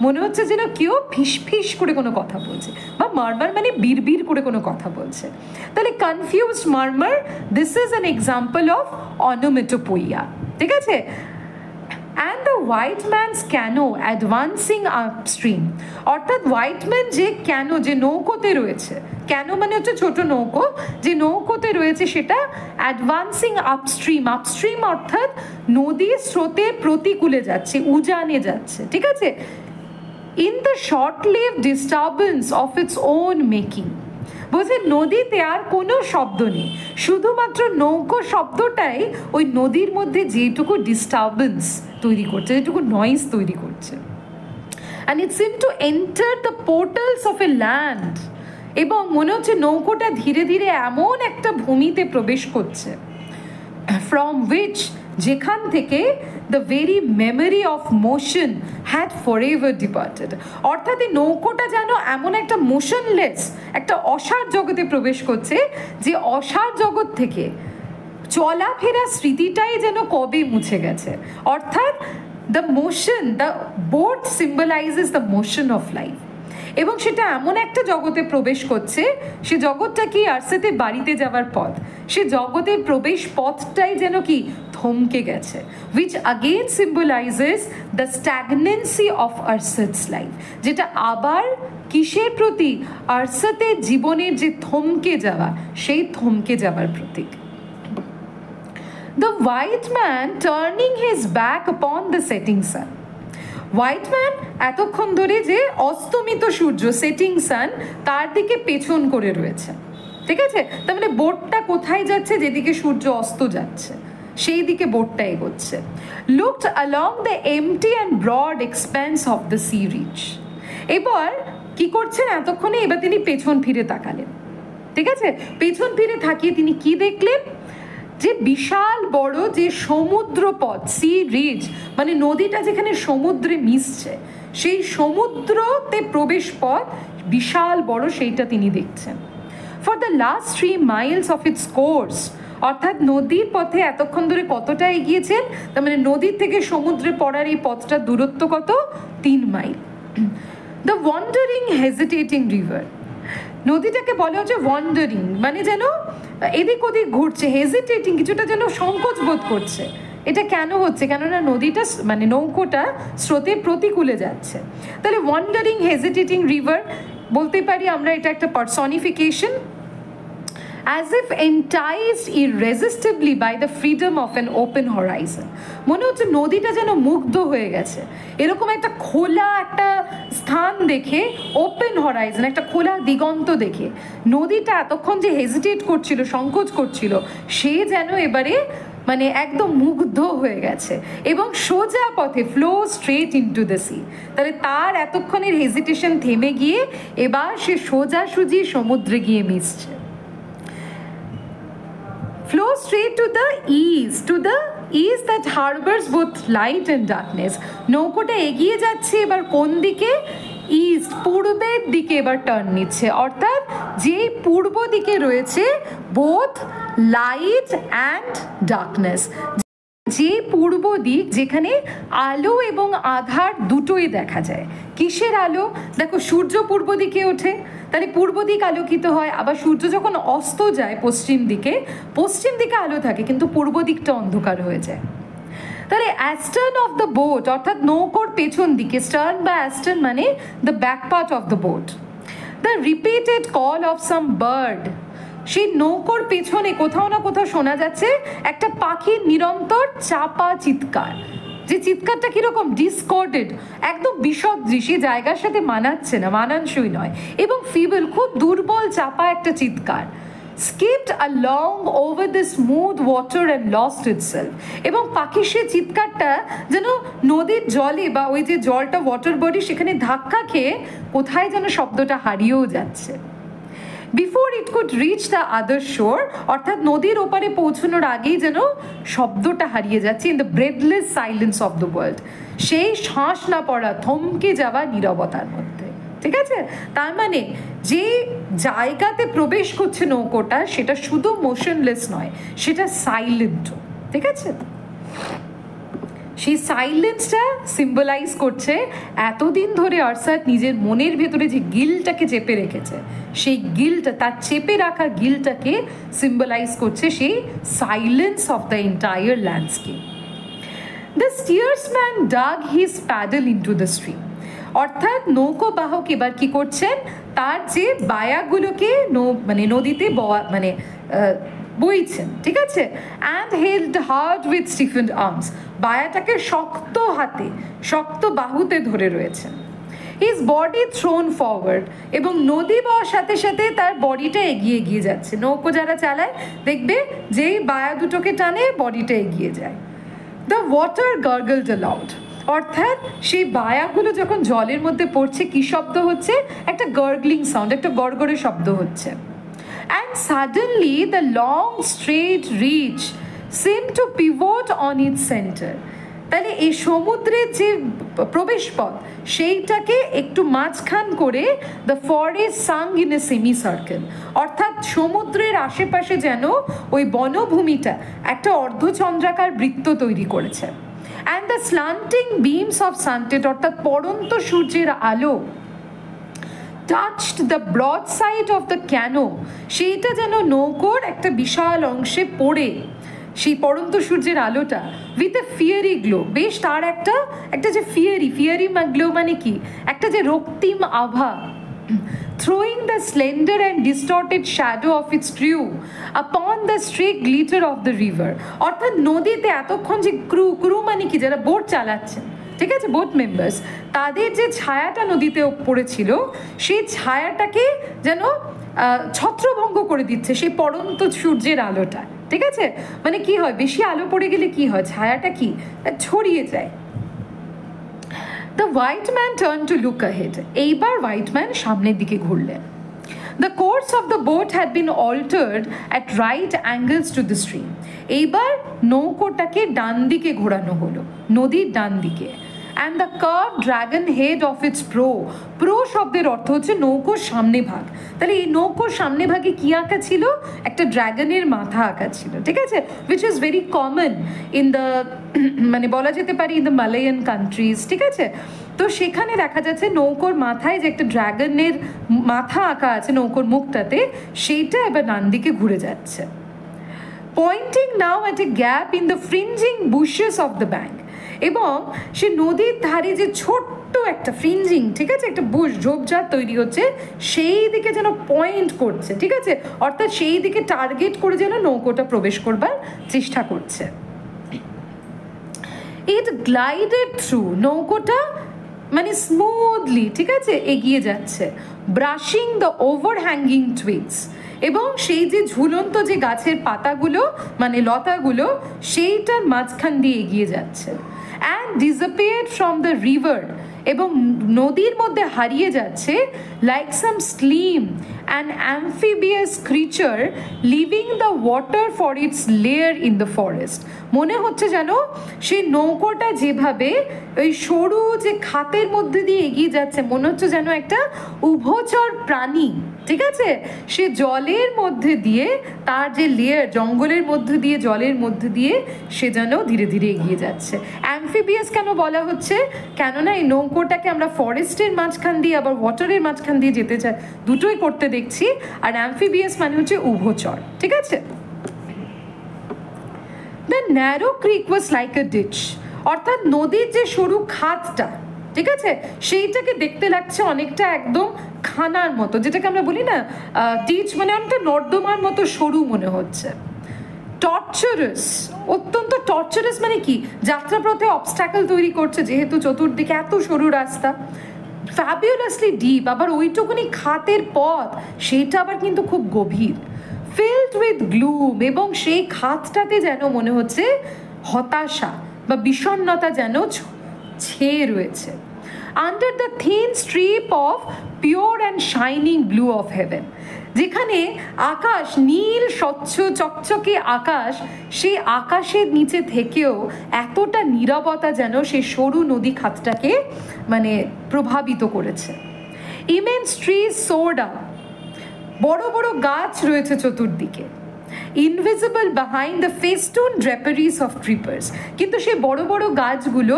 মনে হচ্ছে যেন কেউ ফিস ফিস করে কোনো কথা বলছে, বা মারমার মানে বিড়বিড় করে কোনো কথা বলছে। তাহলে confused murmur, this is an example of onomatopoeia. ঠিক আছে, and the white man's canoe advancing upstream, অর্থাৎ হোয়াইট ম্যান যে ক্যানো, যে নৌকোতে রয়েছে, ক্যানো মানে হচ্ছে ছোট নৌকো, যে নৌকোতে রয়েছে সেটা অ্যাডভান্সিং আপস্ট্রিম, আপস্ট্রিম অর্থাৎ নদীর স্রোতের প্রতিকূলে যাচ্ছে, উজানে যাচ্ছে। ঠিক আছে, in the short-lived disturbance of its own making. বলছে নদীতে আর কোনো শব্দ নেই, শুধুমাত্র নৌকো শব্দটাই ওই নদীর মধ্যে যেটুকু ডিস্টারবেন্স তৈরি করছে, যেটুকু নয়েজ তৈরি করছে। and it seemed to enter the portals of a land, এবং মনে হচ্ছে নৌকোটা ধীরে ধীরে এমন একটা ভূমিতে প্রবেশ করছে, from which, যেখান থেকে the very memory of motion had forever departed. অর্থাৎ এই নৌকোটা যেন এমন একটা মোশনলেস, একটা অসার জগতে প্রবেশ করছে, যে অসার জগৎ থেকে চলাফেরা স্মৃতিটাই যেন কবে মুছে গেছে। অর্থাৎ the motion, the boat symbolizes the motion of life, এবং সেটা এমন একটা জগতে প্রবেশ করছে, সে জগৎটা কি আরসাতে বাড়িতে যাওয়ার পথ, সে জগতের প্রবেশ পথটাই যেন কি থমকে গেছে, which again symbolizes the stagnancy of Arsad's life, যেটা আবার কিসের প্রতি, আরসাতের জীবনের যে থমকে যাওয়া, সেই থমকে যাওয়ার প্রতীক। The white man turning his back upon the setting sun. White man এতক্ষণ ধরে যে অস্তমিত সূর্য, সেটিং সান, তার দিকে পেছন করে রয়েছে, ঠিক আছে? তার মানে বোটটা কোথায় যাচ্ছে, যেদিকে সূর্য অস্ত যাচ্ছে সেই দিকে বোটটা এগোচ্ছে। Looked along the empty and broad expanse of the sea reach. এবার কি করছেন এতক্ষণে, এবার তিনি পেছন ফিরে তাকালেন, ঠিক আছে? পেছন ফিরে তাকিয়ে তিনি কি দেখলেন, যে বিশাল বড় যে সমুদ্রপথ, সি রিজ, মানে নদীটা যেখানে সমুদ্রে মিশছে, সেই সমুদ্রতে প্রবেশ পথ বিশাল বড়, সেইটা তিনি দেখছেন। For the last 3 miles of its course, অর্থাৎ নদীর পথে এতক্ষণ ধরে কতটা এগিয়েছেন, তার মানে নদীর থেকে সমুদ্রে পড়ার এই পথটার দূরত্ব কত, 3 mile. The wandering hesitating river, নদীটাকে বলা হচ্ছে ওয়ান্ডারিং, মানে যেন এদিক ওদিক ঘুরছে, হেজিটেটিং, কিছুটা যেন সংকোচ বোধ করছে। এটা কেন হচ্ছে, কেননা নদীটা মানে নৌকোটা স্রোতের প্রতিকূলে যাচ্ছে। তাহলে ওয়ান্ডারিং হেজিটেটিং রিভার বলতে পারি আমরা, এটা একটা personification. as if enticed irresistibly by the freedom of an open horizon, মনে হচ্ছে নদীটা যেন মুগ্ধ হয়ে গেছে এরকম একটা খোলা একটা স্থান দেখে, ওপেন হরাইজন, একটা খোলা দিগন্ত দেখে নদীটা এতক্ষণ যে হেজিটেট করছিল, সংকোচ করছিল, সে যেন এবারে মানে একদম মুগ্ধ হয়ে গেছে এবং সোজা পথে, flow straight into the sea. তাহলে তার এতক্ষণের হেজিটেশন থেমে গিয়ে এবার সে সোজাসুজি সমুদ্রে গিয়ে মিশছে। Flow straight to the east that harbors both light and darkness. নৌকোটা এগিয়ে যাচ্ছে এবার কোন দিকে, ইস্ট, পূর্বের দিকে এবার টার্ন নিচ্ছে, অর্থাৎ যে পূর্ব দিকে রয়েছে বোথ লাইট অ্যান্ড ডার্কনেস, যে পূর্ব দিক যেখানে আলো এবং আধার দুটোই দেখা যায়। কিসের আলো, দেখো সূর্য পূর্ব দিকে ওঠে, তাহলে পূর্ব দিক আলোকিত হয়, আবার সূর্য যখন অস্ত যায় পশ্চিম দিকে আলো থাকে, কিন্তু পূর্ব দিকটা অন্ধকার হয়ে যায়। তাহলে অ্যাস্টার্ন অফ দ্য বোট, অর্থাৎ নৌকোর পেছন দিকে, স্টার্ন বা অ্যাস্টার্ন মানে the back part of the boat, the repeated call of some bird, সেই নৌকোর পেছনে কোথাও না কোথাও শোনা যাচ্ছে একটা পাখির নিরন্তর চাপা চিৎকার, যে চিৎকারটা কিরকম, ডিসকর্ডেড, একদম বিসদৃশী, জায়গার সাথে মানাচ্ছে না, মানানসই নয়, এবং ফিবল, খুব দুর্বল চাপা একটা চিৎকার। skipped along over the smooth water and lost itself, এবং পাখির সে চিৎকারটা যেন নদীর জলে বা ওই যে জলটা ওয়াটার বডি সেখানে ধাক্কা খেয়ে কোথায় যেন শব্দটা হারিয়েও যাচ্ছে। Before it could reach the other শোর, অর্থাৎ নদীর ওপারে পৌঁছানোর আগেই যেন শব্দটা হারিয়ে যাচ্ছে in the breathless silence of the world, সেই শ্বাস না পড়া, থমকে যাওয়া নীরবতার মধ্যে, ঠিক আছে? তার মানে যে জায়গাতে প্রবেশ করছে নৌকোটা সেটা শুধু মোশনলেস নয়, সেটা সাইলেন্ট, ঠিক আছে? সেই সাইলেন্সটা সিম্বলাইজ করছে এতদিন ধরে আরসাদ নিজের মনের ভেতরে যে গিলটাকে চেপে রেখেছে, সেই গিলটা, তার চেপে রাখা গিলটাকে সিম্বলাইজ করছে সেই silence of the entire landscape. The steersman dug his paddle into the stream, অর্থাৎ নৌকো বাহক এবার কি করছেন, তার যে বায়াগুলোকে মানে নদীতে বইছেন, ঠিক আছে? And held hard with stiffened arms, বায়াটাকে শক্ত হাতে, শক্ত বাহুতে ধরে রয়েছেন। হিজ বডি থ্রোন ফরওয়ার্ড, এবং নদী বওয়ার সাথে সাথে তার বডিটা এগিয়ে এগিয়ে যাচ্ছে। নৌকো যারা চালায় দেখবে যেই বায়া দুটোকে টানে বডিটা এগিয়ে যায়। দ্য ওয়াটার গার্গলড অ্যালাউড, অর্থাৎ সেই বায়াগুলো যখন জলের মধ্যে পড়ছে কি শব্দ হচ্ছে? একটা গার্গলিং সাউন্ড, একটা গড়গড়ে শব্দ হচ্ছে। And suddenly the long straight reach seem to pivot on its centre. তাহলে এই সমুদ্রের যে প্রবেশপথ সেইটাকে একটু মাঝখান করে the forest sang in a semi circle, অর্থাৎ সমুদ্রের আশেপাশে যেন ওই বনভূমিটা একটা অর্ধচন্দ্রাকার বৃত্ত তৈরি করেছে। And the slanting beams of sunset, অর্থাৎ পড়ন্ত সূর্যের আলো touched the broad side of the canoe, সেইটা যেন নৌকোর একটা বিশাল অংশে পড়ে সেই পড়ন্ত সূর্যের আলোটা উইথ এ ফিয়ারি গ্লো, বেশ তার একটা যে ফিয়ারি গ্লো মানে কি? একটা যে রক্তিম আভা, throwing the slender and distorted shadow of its crew upon the stray glitter of the river, অর্থাৎ নদীতে এতক্ষণ যে ক্রু মানে কি? যারা বোট চালাচ্ছেন, ঠিক আছে, বোট মেম্বার্স, তাদের যে ছায়াটা নদীতে পড়েছিল সেই ছায়াটাকে যেন ছত্রভঙ্গ করে দিচ্ছে সেই পড়ন্ত সূর্যের আলোটা, ঠিক আছে? মানে কি হয়, বেশি আলো পড়ে গেলে কি হয়, ছায়াটা কি ছড়িয়ে যায়। The white man turned to look ahead. এইবার হোয়াইট ম্যান সামনের দিকে ঘুরলেন। The course of the boat had been altered at right angles to the stream. এইবার নৌকোটাকে ডান দিকে ঘোরানো হলো, নদীর ডান দিকে। And the curved dragon head of its pro শব্দের অর্থ হচ্ছে নৌকোর সামনে ভাগ। তাহলে এই নৌকোর সামনে ভাগে কি আঁকা ছিল? একটা ড্রাগনের মাথা আঁকা ছিল, ঠিক আছে, which is very common in the মানে বলা যেতে পারে ইন দ্য মালয়ান কান্ট্রিজ, ঠিক আছে? তো সেখানে দেখা যাচ্ছে নৌকোর মাথায় যে একটা ড্রাগনের মাথা আঁকা আছে নৌকোর মুখটাতে, সেইটা এবার ডান দিকে ঘুরে যাচ্ছে। Pointing now at a gap in the fringing bushes of the bank, এবং সে নদীর ধারে যে ছোট্ট একটা ফ্রিঞ্জিং, ঠিক আছে, একটা বুশ ঝোপঝাড় তৈরি হচ্ছে, সেই দিকে যেন পয়েন্ট করছে, ঠিক আছে, অর্থাৎ সেই দিকে টার্গেট করে যেন নৌকোটা প্রবেশ করবার চেষ্টা করছে। ইট গ্লাইডেড থ্রু, নৌকোটা মানে স্মুথলি, ঠিক আছে, এগিয়ে যাচ্ছে। ব্রাশিং দ্য ওভারহ্যাঙ্গিং টুইগস, এবং সেই যে ঝুলন্ত যে গাছের পাতাগুলো মানে লতাগুলো সেইটার মাঝখান দিয়ে এগিয়ে যাচ্ছে। And disappeared from the river, এবং নদীর মধ্যে হারিয়ে যাচ্ছে like some slim and amphibious creature living the water for its layer in the forest. মনে হচ্ছে যেন সেই নৌকোটা যেভাবে ওই সরু যে খাতের মধ্যে দিয়ে এগিয়ে যাচ্ছে, মনে হচ্ছে যেন একটা উভচর প্রাণী, ঠিক আছে, সে জলের মধ্যে দিয়ে তার যে লেয়ার, জঙ্গলের মধ্যে দিয়ে জলের মধ্যে দিয়ে সে যেন ধীরে ধীরে এগিয়ে যাচ্ছে। অ্যাম্ফিবিয়াস কেন বলা হচ্ছে? কেননা এই নৌকোটাকে আমরা ফরেস্টের মাঝখান দিয়ে আবার ওয়াটারের মাঝখান দিয়ে যেতে চাই, দুটোই করতে দেখছি, আর অ্যাম্ফিবিয়াস মানে হচ্ছে উভচর, ঠিক আছে। The narrow creek was like a ditch, অর্থাৎ নদীর যে সরু খাতটা, ঠিক আছে, সেইটাকে দেখতে লাগছে অনেকটা একদম খানার মতো, যেটাকে আমরা বলি না ডিচ, মানে অনেকটা নর্দমার মতো সরু মনে হচ্ছে। টর্চারাস, অত্যন্ত টর্চারাস মানে কি? যাত্রাপথে অবস্ট্যাকল তৈরি করছে, যেহেতু চতুর্দিকে এত সরু রাস্তা। ফ্যাবিউলাসলি ডিপ, আবার ওইটুকুনি খাতের পথ সেইটা আবার কিন্তু খুব গভীর। ফিল্ড উইথ গ্লুম, এবং সেই খাতটাতে যেন মনে হচ্ছে হতাশা বা বিষণ্ণতা যেন ছেয়ে রয়েছে। Under the thin strip of pure and shining blue of haven, যেখানে আকাশ নীল স্বচ্ছ চকচকে আকাশ, সেই আকাশের নিচে থেকেও এতটা নীরবতা যেন সেই সরু নদী খাতটাকে মানে প্রভাবিত করেছে। ইমেন্স ট্রিজ সোর্ড আপ, বড় বড় গাছ রয়েছে চতুর্দিকে। Invisible behind the festoon draperies of creepers, কিন্তু সেই বড় বড় গাছগুলো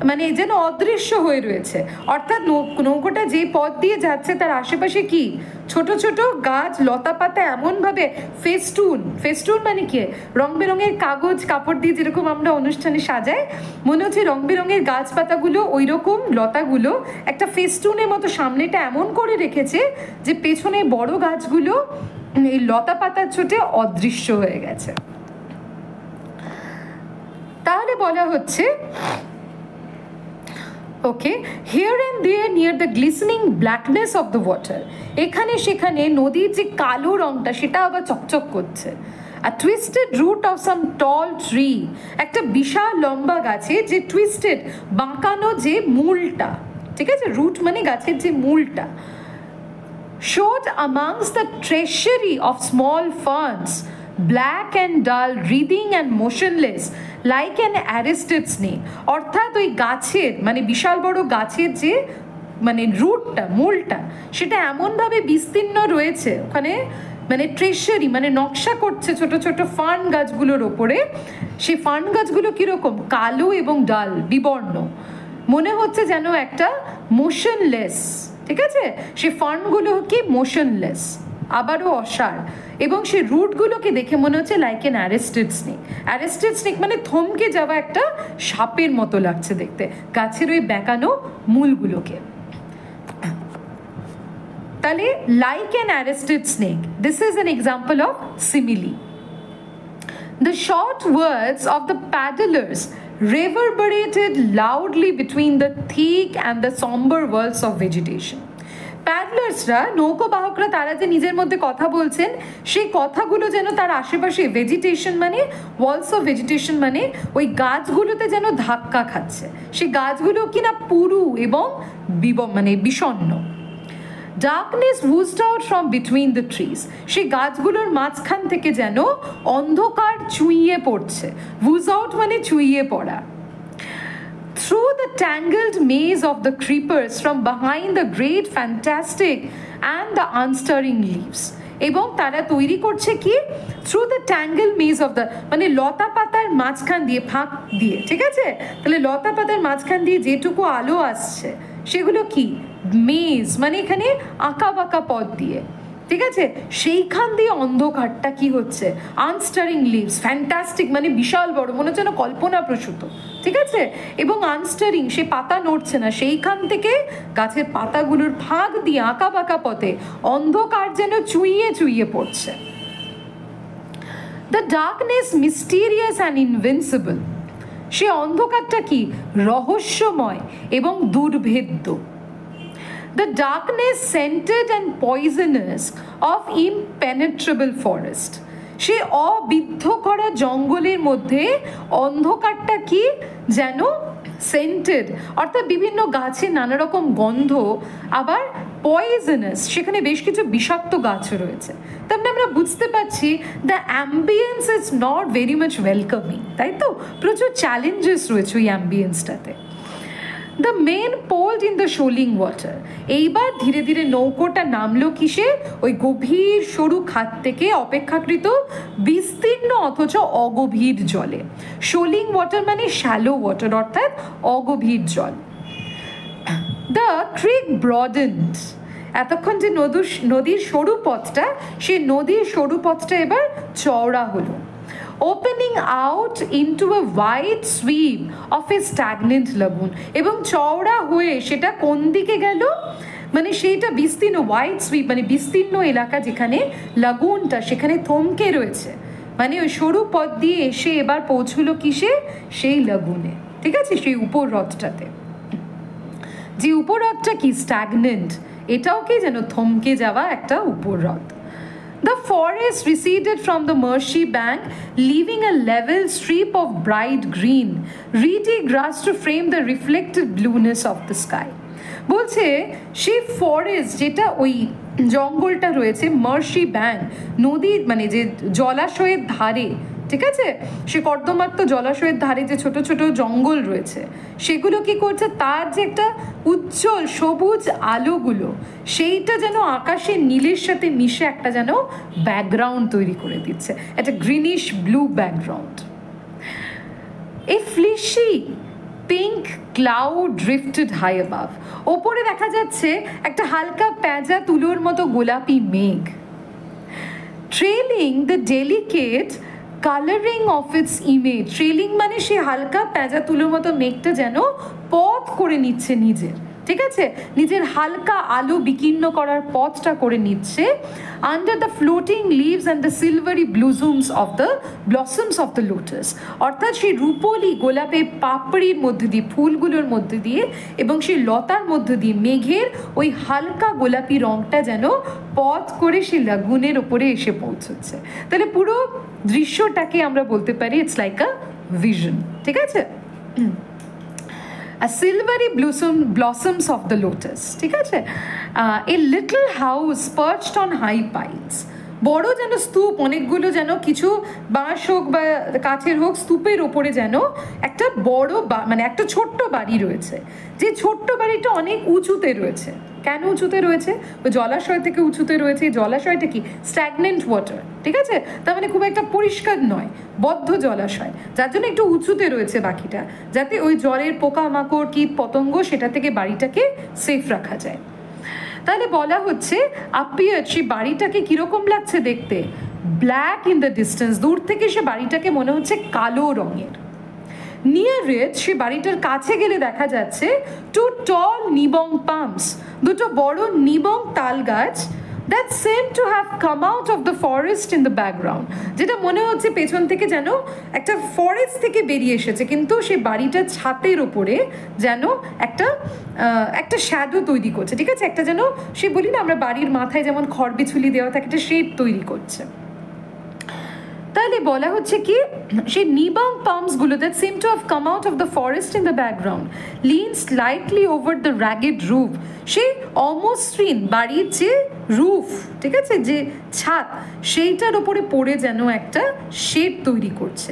মানে যেন অদৃশ্য হয়ে রয়েছে, অর্থাৎ নৌকোটা যে পথ দিয়ে যাচ্ছে তার আশেপাশে কি ছোট ছোট গাছ লতা পাতা এমনভাবে ফেস্টুন মানে কি? রং বেরঙের কাগজ কাপড় দিয়ে যেরকম আমরা অনুষ্ঠানে সাজাই, মনে হচ্ছে রং বেরঙের গাছপাতাগুলো ওই রকম লতাগুলো একটা ফেস্টুনের মতো সামনেটা এমন করে রেখেছে যে পেছনে বড় গাছগুলো এই লতা পাতার চোটে অদৃশ্য হয়ে গেছে। তাহলে বলা হচ্ছে okay, here and there near the glistening blackness of the water, এখানে সেখানে নদীর যে কালো রঙটা সেটা আবার চকচক করছে। A twisted root of some tall tree, একটা বিশাল লম্বা গাছে যে টুইস্টেড বাঁকানো যে মূলটা, ঠিক আছে, রুট মানে গাছের যে মূলটা, showed amongst the treasury of small ferns, black and dull, writhing and motionless like an arrested snake, অর্থাৎ ওই গাছের মানে বিশাল বড় গাছের যে মানে রুটটা মূলটা সেটা এমনভাবে বিস্তীর্ণ রয়েছে ওখানে, মানে ট্রেশারি মানে নকশা করছে ছোট ছোট ফার্ন গাছগুলোর ওপরে। সেই ফার্ন গাছগুলো কীরকম, কালো এবং ডাল বিবর্ণ, মনে হচ্ছে যেন একটা মোশনলেস, ঠিক আছে, সে ফার্নগুলো কি মোশনলেস, আবারও অসার, এবং সে রুটগুলোকে দেখে মনে হচ্ছে like N arrested snake. Arrested snake মানে থমকে যাওয়া একটা সাপের মতো লাগছে দেখতে গাছের ওই বেঁকানো মূলগুলোকে। তাহলে like an arrested snake, this is an example of simile. The short words of the paddlers reverberated loudly between the thick and the somber walls of vegetation. প্যাডলার্সরা, নৌকোবাহকরা, তারা যে নিজের মধ্যে কথা বলছেন সেই কথাগুলো যেন তার আশেপাশে ভেজিটেশন মানে ওয়ালস অফ ভেজিটেশন মানে ওই গাছগুলোতে যেন ধাক্কা খাচ্ছে, সেই গাছগুলো কিনা পুরু এবং মানে বিষণ্ণ। Darkness oozed out from between the trees, সেই গাছগুলোর মাঝখান থেকে যেন অন্ধকার চুইয়ে পড়ছে, ওয়েজ আউট মানে চুইয়ে পড়া। Through the tangled maze of the creepers from behind the great fantastic and the unstirring leaves, এবং তারা তৈরি করছে কি, through the tangle maize of the মানে লতা পাতার মাঝখান দিয়ে, ফাঁক দিয়ে, ঠিক আছে, তাহলে লতা পাতার মাঝখান দিয়ে যেটুকু আলো আসছে সেগুলো কি, মেজ মানে এখানে আঁকা বাঁকা পথ দিয়ে, ঠিক আছে, সেইখান দিয়ে অন্ধকারটা কি হচ্ছে, আনস্টারিং লিভস, ফ্যান্টাস্টিক মানে বিশাল বড়, মনে হচ্ছে না কল্পনাপ্রসূত, ঠিক আছে, এবং আনস্টারিং সে পাতা নড়ছে না, সেইখান থেকে গাছের পাতাগুলোর ফাঁক দিয়ে আঁকা বাঁকা পথে অন্ধকার যেন চুইয়ে চুইয়ে পড়ছে। The darkness mysterious and invincible, সে অন্ধকারটা কি, রহস্যময় এবং দুর্ভেদ্য। The darkness scented and poisonous of impenetrable forest, সে অবিদ্ধ করা জঙ্গলের মধ্যে অন্ধকারটা কি যেন সেন্টেড, অর্থাৎ বিভিন্ন গাছে নানা রকম গন্ধ, আবার পয়জনাস সেখানে বেশ কিছু বিষাক্ত গাছ রয়েছে। তারপরে আমরা বুঝতে পারছি the ambience is not very much welcoming, তাই তো, প্রচুর চ্যালেঞ্জেস রয়েছে ওই অ্যাম্বিয়েন্সটাতে। The men poled in the shoaling water, এইবার ধীরে ধীরে নৌকোটা নামলো কিসে, ওই গভীর সরু খাত থেকে অপেক্ষাকৃত বিস্তীর্ণ অথচ অগভীর জলে। শোলিং ওয়াটার মানে শ্যালো ওয়াটার, অর্থাৎ অগভীর জল। দ্য ক্রিক ব্রডেন্ড, এতক্ষণ যে নদীর সরু পথটা, সে নদীর সরু পথটা এবার চওড়া হলো, opening out into a wide sweep of a stagnant lagoon, এবং চওড়া হয়ে সেটা কোন দিকে গেল, মানে সেইটা বিস্তীর্ণ, ওয়াইড সুইপ মানে বিস্তীর্ণ এলাকা, যেখানে লাগুনটা সেখানে থমকে রয়েছে, মানে ওই সরু পথ দিয়ে এসে এবার পৌঁছলো কিসে, সেই লাগুনে, ঠিক আছে, সেই উপর হ্রদটাতে। যে উপর হ্রদটা কি, স্ট্যাগনেন্ট, এটাও কি যেন থমকে যাওয়া একটা উপর হ্রদ। The forest receded from the marshy bank, leaving a level strip of bright green, reedy grass to frame the reflected blueness of the sky. বলছে সেই ফরেস্ট, যেটা ওই জঙ্গলটা রয়েছে মার্শি ব্যাঙ্ক, নদীর মানে যে জলাশয়ের ধারে, ঠিক আছে, সে কর্দমাক্ত জলাশয়ের ধারে যে ছোট ছোট জঙ্গল রয়েছে সেগুলো কি করছে, তার যে একটা উজ্জ্বল সবুজ আলোগুলো সেইটা যেন আকাশের নীলের সাথে মিশে একটা যেন ব্যাকগ্রাউন্ড তৈরি করে দিচ্ছে, একটা গ্রিনিশ ব্লু ব্যাকগ্রাউন্ড। এ ফ্লিশি পিঙ্ক ক্লাউড ড্রিফটেড হাই অ্যাবাভ, ওপরে দেখা যাচ্ছে একটা হালকা পেঁজা তুলোর মতো গোলাপি মেঘ। Trailing the delicate colouring of its image, trailing মানে সে হালকা পেঁজা তুলোর মতো মেঘটা যেন পথ করে নিচ্ছে নিজের, ঠিক আছে, নিজের হালকা আলো বিকীর্ণ করার পথটা করে নিচ্ছে under the floating leaves and the silvery blossoms of the lotus, অর্থাৎ সেই রূপলি গোলাপের পাপড়ির মধ্যে দিয়ে, ফুলগুলোর মধ্যে দিয়ে এবং সেই লতার মধ্যে দিয়ে মেঘের ওই হালকা গোলাপি রঙটা যেন পথ করে সেই লাগুনের ওপরে এসে পৌঁছচ্ছে। তাহলে পুরো দৃশ্যটাকে আমরা বলতে পারি ইটস লাইক আ ভিশন। ঠিক আছে, a silvery blossoms of the lotus, ঠিক আছে, a little house perched on high piles, বড় যেন স্তূপ, অনেকগুলো যেন কিছু বাঁশ হোক বা কাঠের হোক স্তূপের ওপরে যেন একটা বড় মানে একটা ছোট্ট বাড়ি রয়েছে, যে ছোট্ট বাড়িটা অনেক উঁচুতে রয়েছে। কেন উঁচুতে রয়েছে? ওই জলাশয় থেকে উঁচুতে রয়েছে। এই জলাশয়টা কি স্ট্যাগনেন্ট ওয়াটার, ঠিক আছে, তার মানে খুব একটা পরিষ্কার নয়, বদ্ধ জলাশয়, যার জন্য একটু উঁচুতে রয়েছে বাকিটা, যাতে ওই জলের পোকামাকড় কীট পতঙ্গ সেটা থেকে বাড়িটাকে সেফ রাখা যায়। তাহলে বলা হচ্ছে আপিয়ার, সেই বাড়িটাকে কিরকম লাগছে দেখতে, ব্ল্যাক ইন দ্য ডিস্টেন্স, দূর থেকে সে বাড়িটাকে মনে হচ্ছে কালো রঙের। নিয়ার ইট, সে বাড়িটার কাছে গেলে দেখা যাচ্ছে টু টল নিবং পামস, দুটো বড় নিবং তাল গাছ, that seemed to have come out of the forest in the background, যেটা মনে হচ্ছে পেছন থেকে যেন একটা ফরেস্ট থেকে বেরিয়ে এসেছে, কিন্তু সেই বাড়িটার ছাদের ওপরে যেন একটা শ্যাডো তৈরি করছে। ঠিক আছে, একটা যেন সে বলি না আমরা বাড়ির মাথায় যেমন খড় বিছুলি দেওয়া থাকে, একটা শেড তৈরি করছে। তাহলে বলা হচ্ছে কি সেই নিবং পামসগুলো that seem to have come out of the forest in the background lean slightly over the ragged roof, সেই অমসৃণ বাড়ির যে রুফ, ঠিক আছে, যে ছাদ, সেইটার ওপরে পড়ে যেন একটা শেড তৈরি করছে।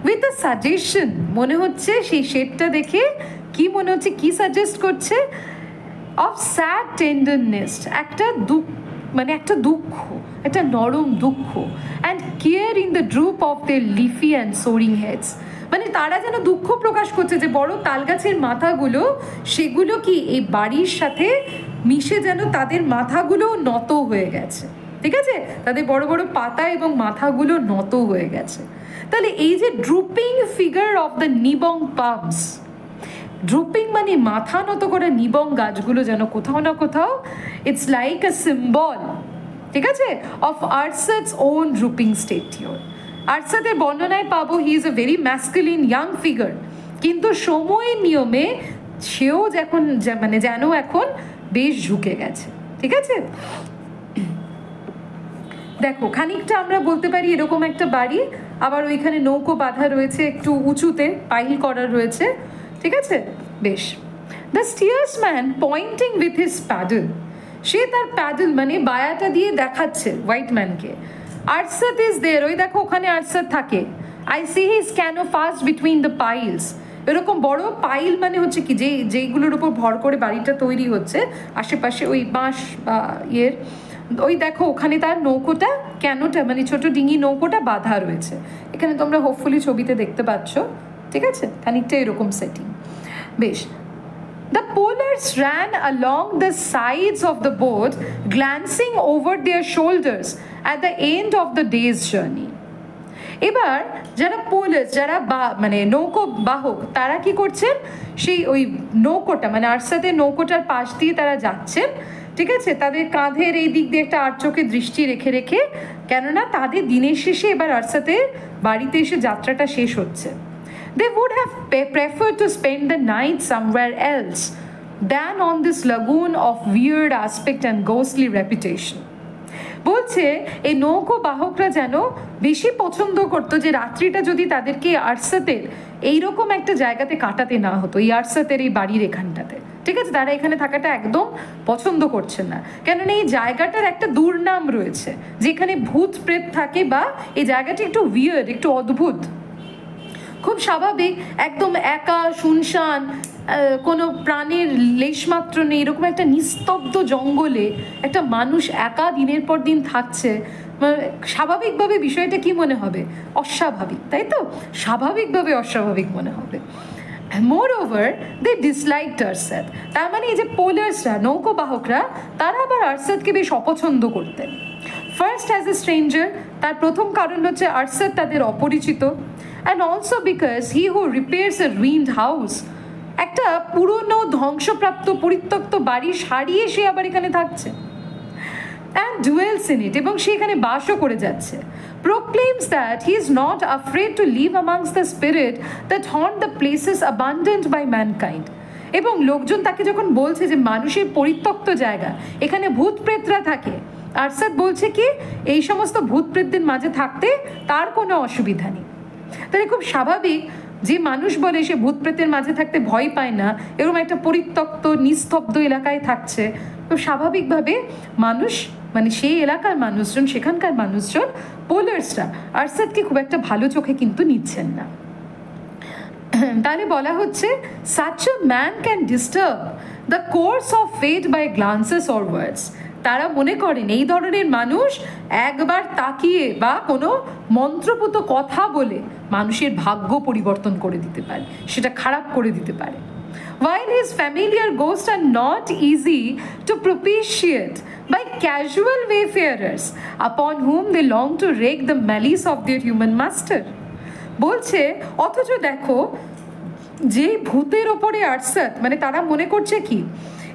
উইথ আ সাজেশন, মনে হচ্ছে সেই শেডটা দেখে কি মনে হচ্ছে, কি সাজেস্ট করছে, অফ স্যাড টেন্ডারনেস, একটা দুঃখ, একটা নরম দুঃখ, and care in the droop of the leafy and soaring heads, মানে তারা যেন দুঃখ প্রকাশ করছে যে বড় তালগাছের মাথাগুলো, সেগুলো কি এই বাড়ির সাথে মিশে যেন তাদের মাথাগুলো নত হয়ে গেছে। ঠিক আছে, তাদের বড় বড় পাতা এবং মাথাগুলো নত হয়ে গেছে। তাহলে এই যে drooping figure of the নিবং palms, drooping মানে মাথা নত করা নিবং গাছগুলো যেন কোথাও না কোথাও ইটস লাইক আ সিম্বল, ঠিক আছে, অফ আরসাদস ওন ড্রুপিং স্টেটিওর। আরসাদের বর্ণনায় পাবো he is a very masculine young figure, কিন্তু সময়ের নিয়মে সেও যেন এখন বেশ ঝুঁকে গেছে। ঠিক আছে, দেখো খানিকটা আমরা বলতে পারি এরকম একটা বাড়ি, আবার ওইখানে নৌকো বাঁধা রয়েছে, একটু উঁচুতে পাইল করা রয়েছে। ঠিক আছে, বেশ। The steersman pointing with his paddle, সে তার প্যাডেল মানে বায়াটা দিয়ে দেখাচ্ছে হোয়াইট ম্যানকে। আরসাদ ইজ দেয়ার, ওই দেখো ওখানে আরসাদ থাকে। I see his canoe fast between the piles, এরকম বড় পাইল মানে হচ্ছে কি যেইগুলোর উপর ভর করে বাড়িটা তৈরি হচ্ছে, আশেপাশে ওই বাঁশ বা ওই দেখো ওখানে তার নৌকোটা, ক্যানোটা মানে ছোট ডিঙি নৌকোটা বাঁধা রয়েছে। এখানে তোমরা হোপফুলি ছবিতে দেখতে পাচ্ছ। ঠিক আছে, খানিকটা এরকম সেটিং, বেশ। The polars ran along the sides of the boat, glancing over their shoulders at the end of the day's journey. এবার যারা পোলার্স, যারা মানে নৌকো বাহক, তারা কি করছেন, সেই ওই নৌকোটা মানে আরসাদের নৌকোটার পাশ দিয়ে তারা যাচ্ছেন। ঠিক আছে, তাদের কাঁধের এই দিক দিয়ে একটা আড়চোখে দৃষ্টি রেখে রেখে, কেননা তাদের দিনের শেষে এবার আরসাদের বাড়িতে এসে যাত্রাটা শেষ হচ্ছে। They would have preferred to spend the night somewhere else than on this lagoon of weird aspect and ghostly reputation. বলছে এই নৌকো বাহকরা যেন বেশি পছন্দ করতো যে রাত্রিটা যদি তাদেরকে আরসাতের এইরকম একটা জায়গাতে কাটাতে না হতো, এই আরসাতের এই বাড়ির এখানটাতে। ঠিক আছে, তারা এখানে থাকাটা একদম পছন্দ করছেন না, কেননা এই জায়গাটার একটা দুর্নাম রয়েছে, যেখানে ভূত প্রেত থাকে, বা এই জায়গাটা একটু উইয়ার্ড, একটু অদ্ভুত, খুব স্বাভাবিক, একদম একা শুনশান, কোনো প্রাণের লেশমাত্র নেই, এরকম একটা নিস্তব্ধ জঙ্গলে একটা মানুষ একা দিনের পর দিন থাকছে, স্বাভাবিকভাবে বিষয়টা কি মনে হবে, অস্বাভাবিক, তাই তো, স্বাভাবিকভাবে অস্বাভাবিক মনে হবে। Moreover, they disliked আরসাদ, তার মানে এই যে পোলার্সরা, নৌকো বাহকরা, তারা আবার আরসাদকে বেশ অপছন্দ করতেন। ফার্স্ট অ্যাজ এ স্ট্রেঞ্জার, তার প্রথম কারণ হচ্ছে আরসাদ তাদের অপরিচিত, and also because he who repairs a ruined house একটা পুরনো ধ্বংসপ্রাপ্ত পরিত্যক্ত বাড়ি সারিয়ে সে আবার এখানে থাকছে, and dwells in it, এবং সে এখানে বাসও করে যাচ্ছে। Proclaims that he is not afraid to live amongst the spirit that haunt the places abandoned by mankind, এবং লোকজন তাকে যখন বলছে যে মানুষের পরিত্যক্ত জায়গা, এখানে ভূত প্রেতরা থাকে, আরসাদ বলছে কি এই সমস্ত ভূত প্রেতদের মাঝে থাকতে তার কোনো অসুবিধা নেই। তাহলে খুব স্বাভাবিক যে মানুষ বলে সে ভূত প্রেতের মাঝে থাকতে ভয় পায় না, এরকম একটা পরিত্যক্ত নিস্তব্ধ এলাকায় থাকছে, তো স্বাভাবিকভাবে মানুষ মানে সেই এলাকার মানুষজন, সেখানকার মানুষজন পোলার্সরা আরসাদকে খুব একটা ভালো চোখে কিন্তু নিচ্ছেন না। তাহলে বলা হচ্ছে such a man can disturb the course of fate by glances or words. তারা মনে করেন এই ধরনের মানুষ একবার তাকিয়ে বা কোনো মন্ত্রপুত কথা বলে মানুষের ভাগ্য পরিবর্তন করে দিতে পারে, সেটা খারাপ করে দিতে পারে। While his familiar ghosts are not easy to propitiate by casual wayfarers upon whom they long to rake the malice of their human master. বলছে অথচ দেখো যে ভূতের ওপরে আরসাদ মানে তারা মনে করছে কি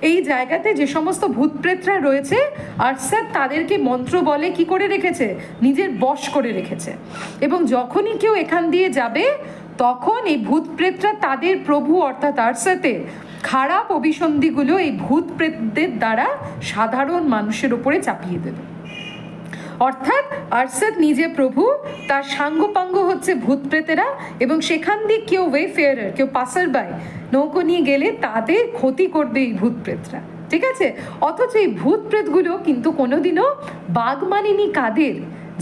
এই জায়গাতে যে সমস্ত ভূত প্রেতরা রয়েছে আরসাদ তাদেরকে মন্ত্র বলে কি করে রেখেছে, নিজের বশ করে রেখেছে, এবং যখনই কেউ এখান দিয়ে যাবে তখন এই ভূত প্রেতরা তাদের প্রভু অর্থাৎ আরসাদের খারাপ অভিসন্ধিগুলো এই ভূত প্রেতদের দ্বারা সাধারণ মানুষের ওপরে চাপিয়ে দেবে। অর্থাৎ আরসাদ নিজে প্রভু, তার সাঙ্গপাঙ্গ হচ্ছে ভূত প্রেতেরা, এবং সেখান দিয়ে কেউ ওয়েফেয়ারার, কেউ পাসার বাই নৌকো নিয়ে গেলে তাদের ক্ষতি করবে এই ভূত প্রেতরা, ঠিক আছে। অথচ এই ভূত প্রেতগুলো কিন্তু কোনোদিনও বাঘ মানেনি কাদের,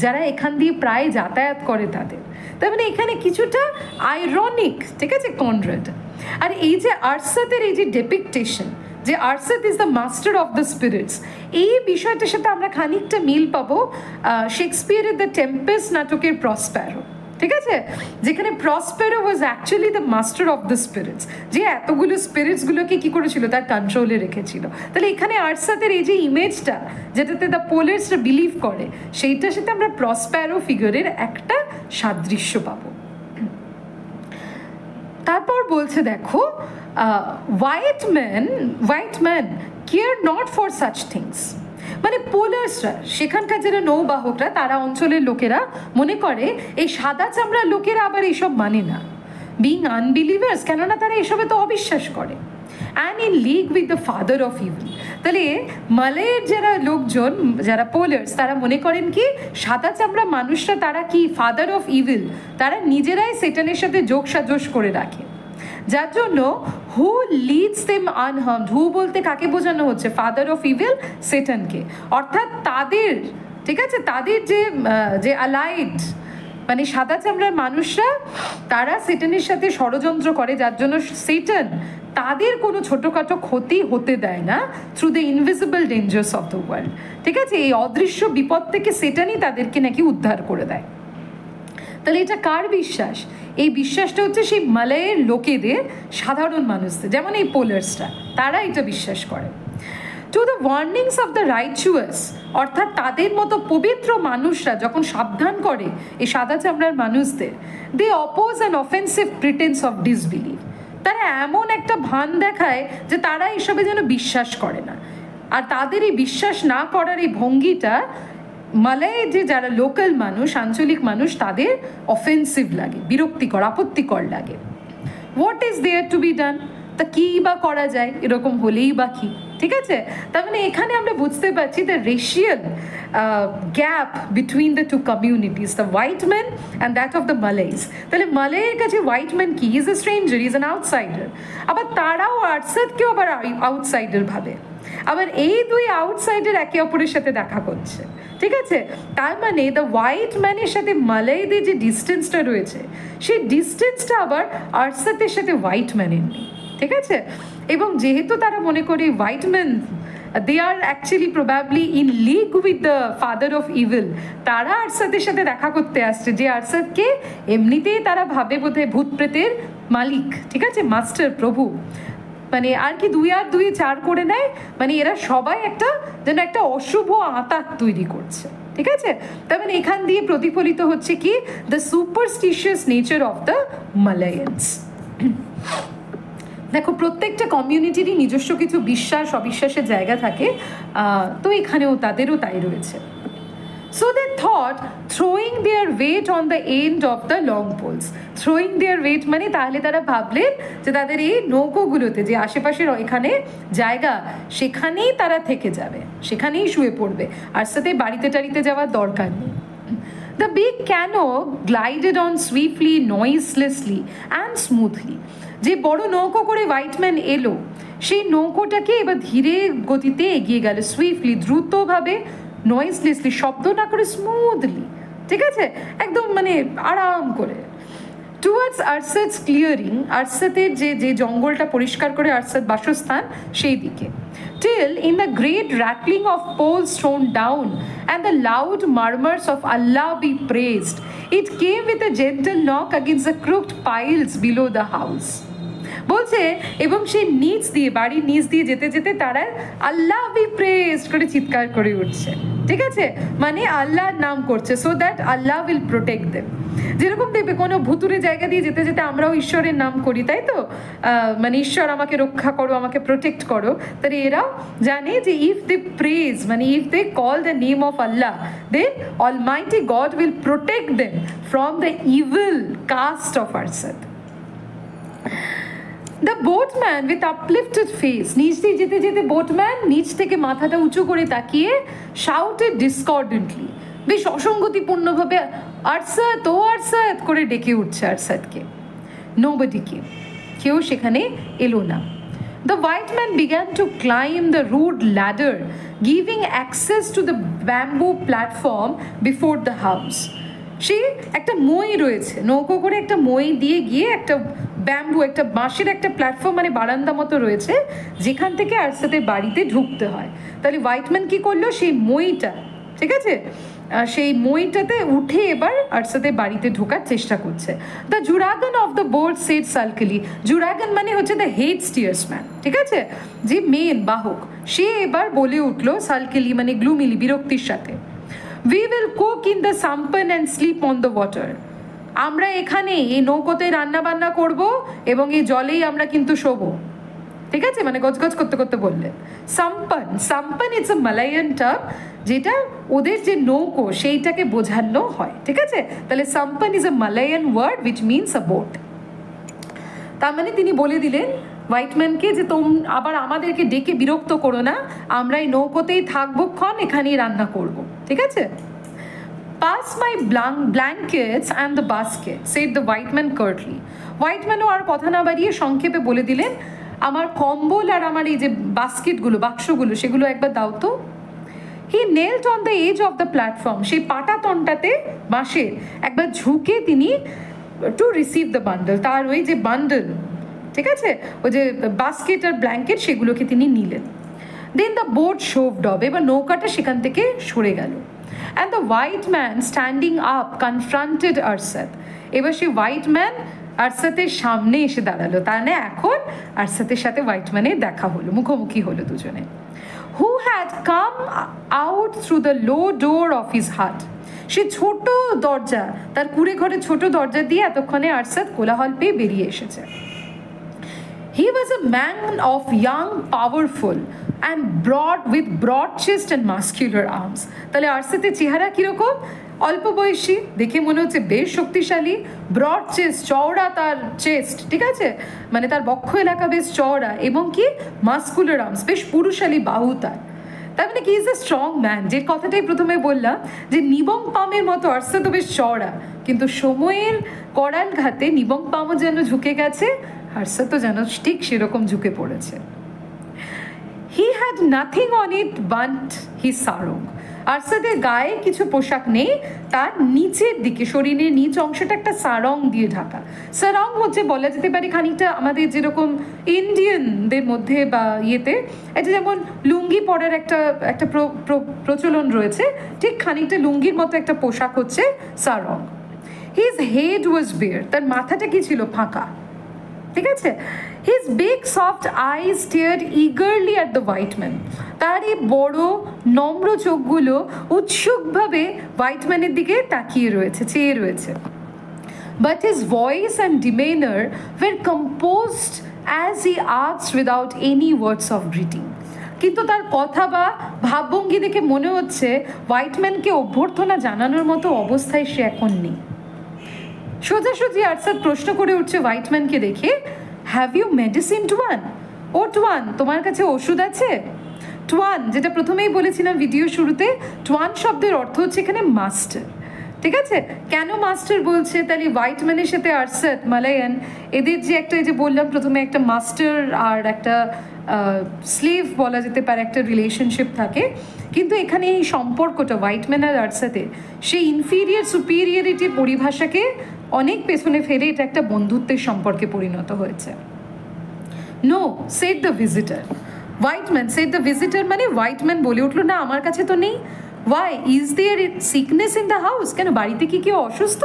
যারা এখান দিয়ে প্রায় যাতায়াত করে তাদের। তার মানে এখানে কিছুটা আইরনিক, ঠিক আছে কনরাড। আর এই যে আরসাদের এই যে ডেপিকটেশন যে Arsat is the master of the spirits, এই বিষয়টার সাথে আমরা খানিকটা মিল পাবো শেক্সপিয়ারের দ্য টেম্পেস্ট নাটকের প্রসপ্যারো, ঠিক আছে, যেখানে Prospero was actually the master of the spirits, যে এতগুলো স্পিরিটসগুলোকে কি করেছিল তার কন্ট্রোলে রেখেছিল। তাহলে এখানে আরসাদের এই যে ইমেজটা যেটাতে দ্য পোলার্সরা বিলিভ করে, সেইটার সাথে আমরা প্রসপ্যারো ফিগারের একটা সাদৃশ্য পাবো। তারপর বলছে দেখো white men care not for such things, মানে পোলার্সরা সেখানকার যারা নৌবাহকরা তারা অঞ্চলের লোকেরা মনে করে এই সাদা চামড়া লোকেরা আবার এইসব মানে না, বিং আনবিলিভার্স, কেননা তারা এসবে তো অবিশ্বাস করে, and in league with the father of evil. তাহলে মালয়ের যারা লোকজন যারা পোলার্স তারা মনে করেন কি সাদা চামড়া মানুষরা তারা কি ফাদার অফ ইভিল, তারা নিজেরাই সেটানের সাথে যোগ সাজস করে রাখে, যার জন্য হু লিডস দেম আনহার্মড, হু বলতে কাকে বোঝানো হচ্ছে ফাদার অফ ইভিল সেটানকে, অর্থাৎ তাদের, ঠিক আছে, তাদের যে অ্যালাইড মানে সাদা চামড়ার মানুষরা তারা সেটানের সাথে ষড়যন্ত্র করে, যার জন্য সেটান তাদের কোনো ছোটোখাটো ক্ষতি হতে দেয় না through the invisible dangers of the world, ঠিক আছে, এই অদৃশ্য বিপদ থেকে সেটানই তাদেরকে নাকি উদ্ধার করে দেয়। তাহলে এটা কার বিশ্বাস? এই বিশ্বাসটা হচ্ছে সেই মালয়ের লোকেদের, সাধারণ মানুষদের, যেমন এই পোলার্সরা, তারা এটা বিশ্বাস করে। To the warnings of the righteous, অর্থাৎ তাদের মতো পবিত্র মানুষরা যখন সাবধান করে এই সাদা চামড়ার মানুষদের, they oppose an offensive pretence of disbelief, তারা এমন একটা ভান দেখায় যে তারা এসবে যেন বিশ্বাস করে না, আর তাদের এই বিশ্বাস না করার এই ভঙ্গিটা মালয়ে যে যারা লোকাল মানুষ, আঞ্চলিক মানুষ, তাদের অফেন্সিভ লাগে, বিরক্তিকর, আপত্তিকর লাগে। What is there to be done, তা কী বা করা যায়, এরকম হলেই বা কি, ঠিক আছে। তার মানে এখানে আমরা বুঝতে পারছি the racial gap between the two communities, the white man and that of the Malays. তাহলে মালয়ের কাছে হোয়াইট ম্যান কি, is a stranger, is an outsider, আবার তারাও আরসাদকেও আবার আউটসাইডার ভাবে, আবার এই দুই আউটসাইডার একে অপরের সাথে দেখা করছে, ঠিক আছে। তার মানে দ্য হোয়াইট ম্যানের সাথে মালয়েদের যে ডিস্টেন্সটা রয়েছে সেই ডিস্টেন্সটা আবার আরসাদের সাথে হোয়াইট ম্যানের নেই, ঠিক আছে। এবং যেহেতু তারা মনে করে white man they are actually probably in league with the father of evil, তারা আরসাদের সাথে দেখা করতে আসছে, যে আরসাদকে এমনিতেই তারা ভাবে বোধহয় ভূত প্রেতের মালিক, ঠিক আছে, মাস্টার, প্রভু, মানে আর কি 2 আর 2 4 করে নেয়, মানে এরা সবাই একটা যেন একটা অশুভ আঁতাত তৈরি করছে, ঠিক আছে। তার মানে এখান দিয়ে প্রতিফলিত হচ্ছে কি the superstitious nature of the Malayans. দেখো প্রত্যেকটা কমিউনিটিরই নিজস্ব কিছু বিশ্বাস অবিশ্বাসের জায়গা থাকে, তো এখানেও তাদেরও তাই রয়েছে। So they thought throwing their weight on the end of the long poles. Throwing their weight মানে তাহলে তারা ভাবলেন যে তাদের এই নৌকোগুলোতে যে আশেপাশের এখানে জায়গা সেখানেই তারা থেকে যাবে, সেখানেই শুয়ে পড়বে, আর সাথে বাড়িতে টাড়িতে যাওয়ার দরকার নেই। The big canoe glided on swiftly, noiselessly and smoothly. যে বড় নৌকো করে হোয়াইটম্যান এলো, সেই নৌকোটাকে এবার ধীরে গতিতে এগিয়ে গেল, সুইফটলি দ্রুতভাবে, নয়েজলেসলি শব্দ না করে, স্মুথলি, ঠিক আছে, একদম মানে আরাম করে, টুয়ার্ডস আরসাদস ক্লিয়ারিং, আরসাদের যে জঙ্গলটা পরিষ্কার করে আরসাদ বাসস্থান সেই দিকে, till in the great rattling of poles thrown down and the loud murmurs of Allah be praised, it came with a gentle knock against the crooked piles below the house. বলছে এবং সেই নিচ দিয়ে, বাড়ির নিচ দিয়ে যেতে যেতে তারা আল্লাহ বি প্রেজড করে চিৎকার করে উঠছে, ঠিক আছে, মানে আল্লাহর নাম করছে, so that Allah will protect them. যেরকম দেখবে কোনো ভুতুরে জায়গা দিয়ে যেতে যেতে আমরাও ঈশ্বরের নাম করি, তাই তো, মানে ঈশ্বর আমাকে রক্ষা করো, আমাকে প্রোটেক্ট করো, তাহলে এরাও জানে যে ইফ দে প্রেজ, মানে if they call the name of Allah, then almighty God will protect them from the evil cast of Arsat. The boatman with uplifted face, নিচ দিয়ে যেতে যেতে বোটম্যান নিচ থেকে মাথাটা উঁচু করে তাকিয়ে shouted discordantly, বেশ অসঙ্গতিপূর্ণভাবে আরসাদ ও আরসাদ করে ডেকে উঠছে আরসাদকে। Nobody came, কেউ সেখানে এলো না। The white man began to climb the rude ladder, giving access to the bamboo platform before the house. সে একটা মই রয়েছে, নৌকো করে একটা মই দিয়ে গিয়ে একটা ব্যাম্বু, একটা বাঁশের একটা প্ল্যাটফর্ম, মানে বারান্দা মতো রয়েছে, যেখান থেকে আরসাদের বাড়িতে ঢুকতে হয়। তাহলে হোয়াইটম্যান কি করলো, সেই মইটা, ঠিক আছে, সেই মইটাতে উঠে এবার আরসাদের বাড়িতে ঢোকার চেষ্টা করছে। The juragan of the boat said sulkily, juragan মানে হচ্ছে দ্য হেড স্টিয়ার্সম্যান, ঠিক আছে, যে মেন বাহক, সে এবার বলে উঠলো সালকেলি মানে গ্লুমিলি, বিরক্তির সাথে, We will cook in the sampan and sleep on the water. আমরা এখানে এই নৌকোতে রান্না বান্না করব এবং এই জলেই আমরা কিন্তু শোবো, ঠিক আছে, মানে গজগজ করতে করতে বললেন। সাম্পান, সাম্পান ইটস এ মালায়ান টার্ম, যেটা ওদের যে নৌকো সেইটাকে বোঝানো হয়, ঠিক আছে, তাহলে sampan is a Malayan word which means a boat. তার মানে তিনি বলে দিলেন হোয়াইটম্যানকে যে আবার আমাদেরকে ডেকে বিরক্ত করো না, আমরা এই নৌকোতেই থাকবো ক্ষণ, এখানেই রান্না করব, ঠিক আছে। Pass my blankets and the basket, said the white man curtly. হোয়াইটম্যানও আর কথা না বাড়িয়ে সংক্ষেপে বলে দিলেন, আমার কম্বল আর আমার এই যে বাস্কেটগুলো, বাক্সগুলো, সেগুলো একবার দাও তো। হি knelt on the edge of the platform, সেই পাটাতনটাতে বাঁশের একবার ঝুঁকে তিনি টু রিসিভ দ্য বান্ডল, তার ওই যে বান্ডল, ঠিক আছে, ওই যে বাস্কেট আর ব্ল্যাঙ্কেট, সেগুলোকে তিনি নিলেন। Then the boat shoved off, এবার নৌকাটা সেখান থেকে সরে গেল। And the white man standing up confronted Arsat, এবার সেই হোয়াইট ম্যান আরসাদের সামনে এসে দাঁড়ালো, তার মানে এখন আরসাদের সাথে হোয়াইট ম্যানের দেখা হলো, মুখোমুখি হলো দুজনে। Who had come out through the low door of his hut, সে ছোট দরজা, তার কুড়ে ঘরে ছোট দরজা দিয়ে এতক্ষণে আরসাদ কোলাহল পেয়ে বেরিয়ে এসেছে। He was a man of young, powerful and with broad chest and muscular arms. তাহলে আরসাদের চেহারা কিরকম, অল্প বয়সী, দেখে মনে হচ্ছে বেশ শক্তিশালী, ব্রড চেস্ট, চওড়া তার চেস্ট, ঠিক আছে, মানে তার বক্ষ এলাকা বেশ চওড়া, এবং কি মাস্কুলার আর্মস, বেশ পুরুষালী বাহু তার। তার মানে কি ইজ এ স্ট্রং ম্যান, যে কথাটাই প্রথমে বললাম যে নিবং পামের মতো আরসাদ বেশ চওড়া, কিন্তু সময়ের করাল ঘাতে নিবং পামও যেন ঝুঁকে গেছে, আরসাদ তো যেন ঠিক সেরকম ঝুঁকে পড়েছে। He had nothing on it but his sarong, আরসাদের গায়ে কিছু পোশাক নেই, তার নিচের দিকে শরীরের নিচ অংশটা একটা সারং দিয়ে ঢাকা। সারং হচ্ছে বলা যেতে পারে খানিকটা আমাদের যেরকম ইন্ডিয়ানদের মধ্যে বা ইয়েতে এটা যেমন লুঙ্গি পরার একটা একটা প্রচলন রয়েছে, ঠিক খানিকটা লুঙ্গির মতো একটা পোশাক হচ্ছে সারং। হিজ হেড ওয়াজ বেয়ার, তার মাথাটা কি ছিল, ফাঁকা, ঠিক আছে। His big soft eyes stared eagerly at the white man, তার এই বড় নম্র চোখগুলো উৎসুকভাবে হোয়াইট ম্যানের দিকে তাকিয়ে রয়েছে, চেয়ে রয়েছে। But his voice and demeanor were composed as he asked without any words of greeting. কিন্তু তার কথা বা ভাবভঙ্গি দেখে মনে হচ্ছে হোয়াইটম্যানকে অভ্যর্থনা জানানোর মতো অবস্থায় সে এখন নেই। সোজাসুজি আরশাদ প্রশ্ন করে উঠছে হোয়াইটম্যানকে দেখে, হ্যাভ ইউ মেডিসিন টুয়ান? ও টুয়ান, তোমার কাছে ওষুধ আছে? টুয়ান, যেটা প্রথমেই বলেছিলাম ভিডিও শুরুতে, টুয়ান শব্দের অর্থ হচ্ছে এখানে মাস্টার। ঠিক আছে, কেন মাস্টার বলছে? তাহলে হোয়াইটম্যানের সাথে আরশাদ মালায়ান এদের যে একটা, এই যে বললাম প্রথমে একটা মাস্টার আর একটা স্লেভ বলা যেতে পারে একটা রিলেশনশিপ থাকে, কিন্তু এখানে এই সম্পর্কটা হোয়াইটম্যান আর আরশাদের সেই ইনফিরিয়ার সুপিরিয়রিটির পরিভাষাকে অনেক পেছনে ফেলে এটা একটা বন্ধুত্বের সম্পর্কে পরিণত হয়েছে। No, said the visitor. White man said the visitor মানে হোয়াইটম্যান বলে উঠলো, না আমার কাছে তো নেই। Why is there sickness in the house? কেন বাড়িতে কি কেউ অসুস্থ?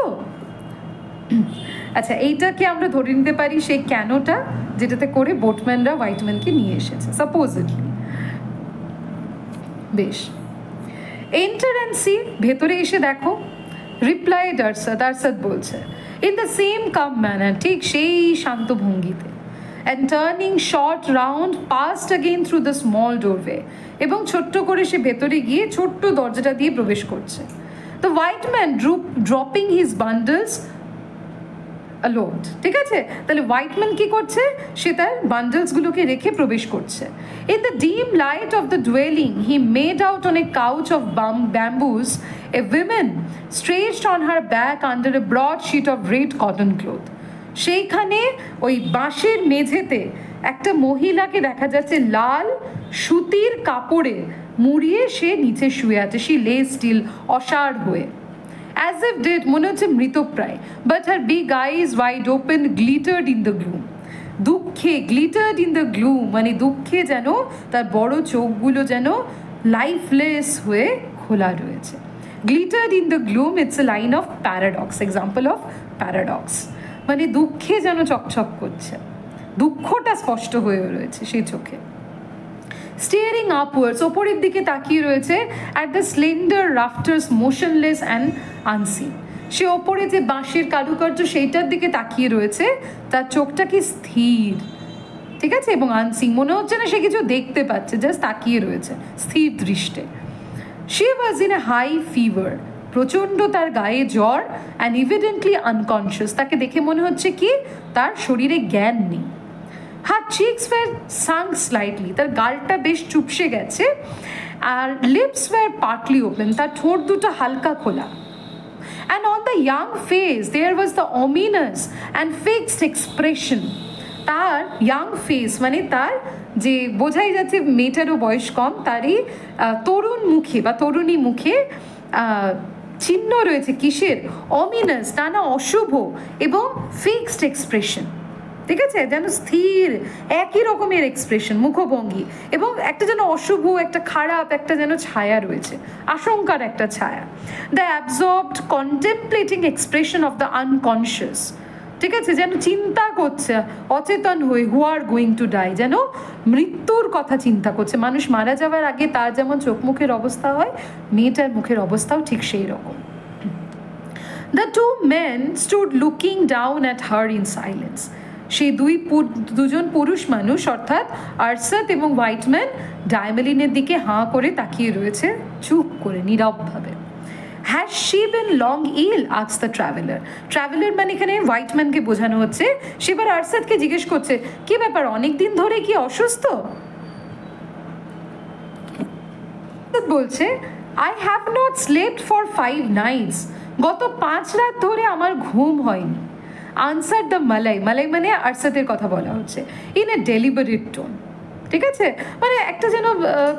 আচ্ছা, এইটাকে আমরা ধরে নিতে পারি সেই কেনটা, যেটাতে করে বোটম্যানরা হোয়াইটম্যানকে নিয়ে এসেছে সাপোজেডলি। বেশ, এন্টার অ্যান্ড সি, ভেতরে এসে দেখো। রিপ্লাইড আরশাদ, আরশাদ বলছে, in the same calm manner, ঠিক সেই শান্ত ভঙ্গিতে। And turning short round passed again through the small doorway, এবং ছোট্ট করে সে ভেতরে গিয়ে ছোট্ট দরজাটা দিয়ে প্রবেশ করছে। The white man dropping his bundles alone. ঠিক আছে, তাহলে হোয়াইটম্যান কি করছে? সে তার বান্ডলসগুলোকে রেখে প্রবেশ করছে। In the dim light of the dwelling he made out on a couch of bamboos a women stretched on her back under a broad sheet of red cotton cloth. সেইখানে ওই বাঁশের মেঝেতে একটা মহিলাকে দেখা যাচ্ছে লাল সুতির কাপড়ে মুড়িয়ে সে নিচে শুয়ে আছে। সে লে স্টিল, অসাড় হয়ে, as if dead, মনে হচ্ছে মৃতপ্রায়। but her big eyes wide open glittered in the gloom. দুঃখে, glittered in the gloom মানে দুঃখে যেন তার বড় চোখগুলো যেন লাইফলেস হয়ে খোলা রয়েছে। glittered in the gloom, it's a line of paradox, example of paradox, মানে দুঃখে যেন চকচক করছে, দুঃখটা স্পষ্ট হয়ে রয়েছে সেই চোখে। স্টিয়ারিং আপওয়ার্ডস, ওপরের দিকে তাকিয়ে রয়েছে। At the slender rafters motionless and unseen, সে ওপরে যে বাঁশের কারুকার্য সেইটার দিকে তাকিয়ে রয়েছে, তার চোখটা কি স্থির, ঠিক আছে, এবং আনসিন, মনে হচ্ছে না সে কিছু দেখতে পাচ্ছে, জাস্ট তাকিয়ে রয়েছে স্থির দৃষ্টে। She was in a high fever, প্রচণ্ড তার গায়ে জ্বর, অ্যান্ড ইভিডেন্টলি আনকনশিয়াস, তাকে দেখে মনে হচ্ছে কি তার শরীরে জ্ঞান নেই। Her cheeks were sunk slightly, তার গালটা বেশ চুপসে গেছে, আর লিপস ওয়ার পার্টলি ওপেন, তার ঠোঁট দুটো হালকা খোলা। And on the young face there was the ominous and fixed expression. তার ইয়াং ফেস মানে তার যে বোঝাই যাচ্ছে মেয়েটারও বয়স কম, তারই তরুণ মুখে বা তরুণী মুখে চিহ্ন রয়েছে কিসের? অমিনাস, নানা অশুভ, এবং ফিক্সড এক্সপ্রেশন, ঠিক আছে, যেন স্থির একই রকমের এক্সপ্রেশন, মুখভঙ্গি, এবং একটা যেন অশুভ, একটা খারাপ, একটা যেন ছায়া রয়েছে, আশঙ্কার একটা ছায়া। The absorbed contemplating expression of the unconscious, ঠিক আছে, যেন চিন্তা করছে অচেতন হয়ে, who are going to die, যেন মৃত্যুর কথা চিন্তা করছে। মানুষ মারা যাওয়ার আগে তার যেমন চোখ মুখের অবস্থা হয়, মেয়েটার মুখের অবস্থাও ঠিক সেই রকম। The two men stood looking down at her in silence, সেই দুজন পুরুষ মানুষ অর্থাৎ আরশাদ এবং হোয়াইটম্যান ডায়মেলিনের দিকে হাঁ করে তাকিয়ে রয়েছে, চুপ করে, নীরবভাবে। Has she been long ill, asked the traveller. Traveller মানে এখানে হোয়াইটম্যানকে বোঝানো হচ্ছে। সেবার আরশাদকে জিজ্ঞেস করছে, কি ব্যাপার, অনেক দিন ধরে কি অসুস্থ? বলছে, I have not slept for 5 nights, গত 5 রাত ধরে আমার ঘুম হয়নি। আনসার দ্য মালাই, মালাই মানে আরশাদের কথা বলা হচ্ছে, ইন এ ডেলিবারেট টোন, ঠিক আছে, মানে একটা যেন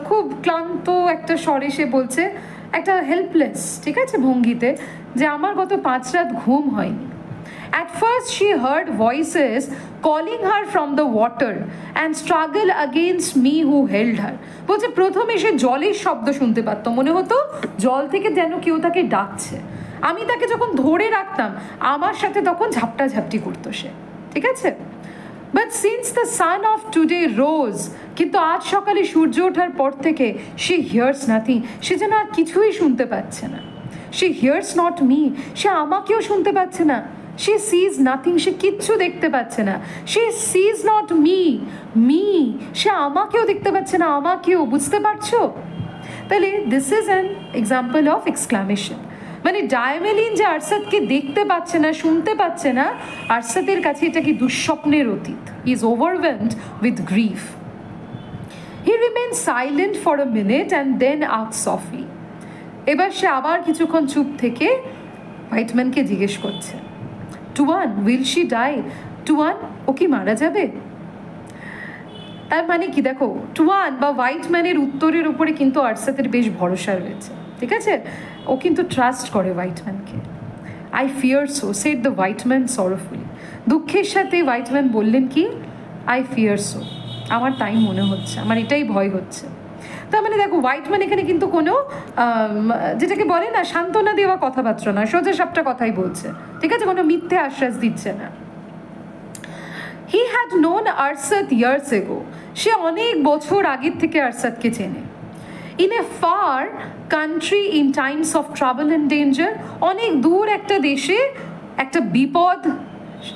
খুব ক্লান্ত একটা স্বরে সে বলছে, একটা হেল্পলেস, ঠিক আছে, ভঙ্গিতে, যে আমার গত 5 রাত ঘুম হয়নি। At first she heard voices calling her from the water and struggle against me who held her. বলছে প্রথমে সে জলের শব্দ শুনতে পারত, মনে হতো জল থেকে যেন কেউ তাকে ডাকছে। আমি তাকে যখন ধরে রাখতাম আমার সাথে তখন ঝাপটা ঝাপটি করতো সে, ঠিক আছে। But since the sun of today rose, কিন্তু আজ সকালে সূর্য ওঠার পর থেকে সে হিয়ার্স নাথিং, সে যেন আর কিছুই শুনতে পাচ্ছে না। সে হিয়ার্স নট মি, সে আমাকেও শুনতে পাচ্ছে না। শি সিজ নাথিং, সে কিচ্ছু দেখতে পাচ্ছে না। শি সিজ নট মি, সে আমাকেও দেখতে পাচ্ছে না, আমাকেও, বুঝতে পারছো? তাহলে this is an example of exclamation. মানে ডায়ামেলিন যে আরশাদকে দেখতে পাচ্ছে না, শুনতে পাচ্ছে না, আরশাদের কাছে এটা কি দুঃস্বপ্নের অতীত। He is overwhelmed with grief. He remain silent for a minute and then asked softly. এবার সে আবার কিছুক্ষণ চুপ থেকে হোয়াইটম্যানকে জিজ্ঞেস করছে, tuan, will she die? Tuan, ও কি মারা যাবে? তার মানে কি, দেখো, টুয়ান বা হোয়াইটম্যানের উত্তরের উপরে কিন্তু আরশাদের বেশ ভরসা রয়েছে, ঠিক আছে? ও কিন্তু ট্রাস্ট করে হোয়াইটম্যানকে। I fear so, said the white man sorrowfully. দুঃখের সাথে হোয়াইটম্যান বললেন কি, আই ফিয়ার সো, আমার তাই মনে হচ্ছে, আমার এটাই ভয় হচ্ছে। তার মানে দেখো, হোয়াইটম্যান এখানে কিন্তু কোনো যেটাকে বলে না সান্ত্বনা দেওয়া কথাবার্তা না, সোজা সাপটা কথাই বলছে, ঠিক আছে? কোনো মিথ্যে আশ্বাস দিচ্ছে না। He had known Arsat years ago, সে অনেক বছর আগের থেকে আরশাদকে চেনে। In a far country in times of travel and danger, অনেক দূর একটা দেশে একটা বিপদ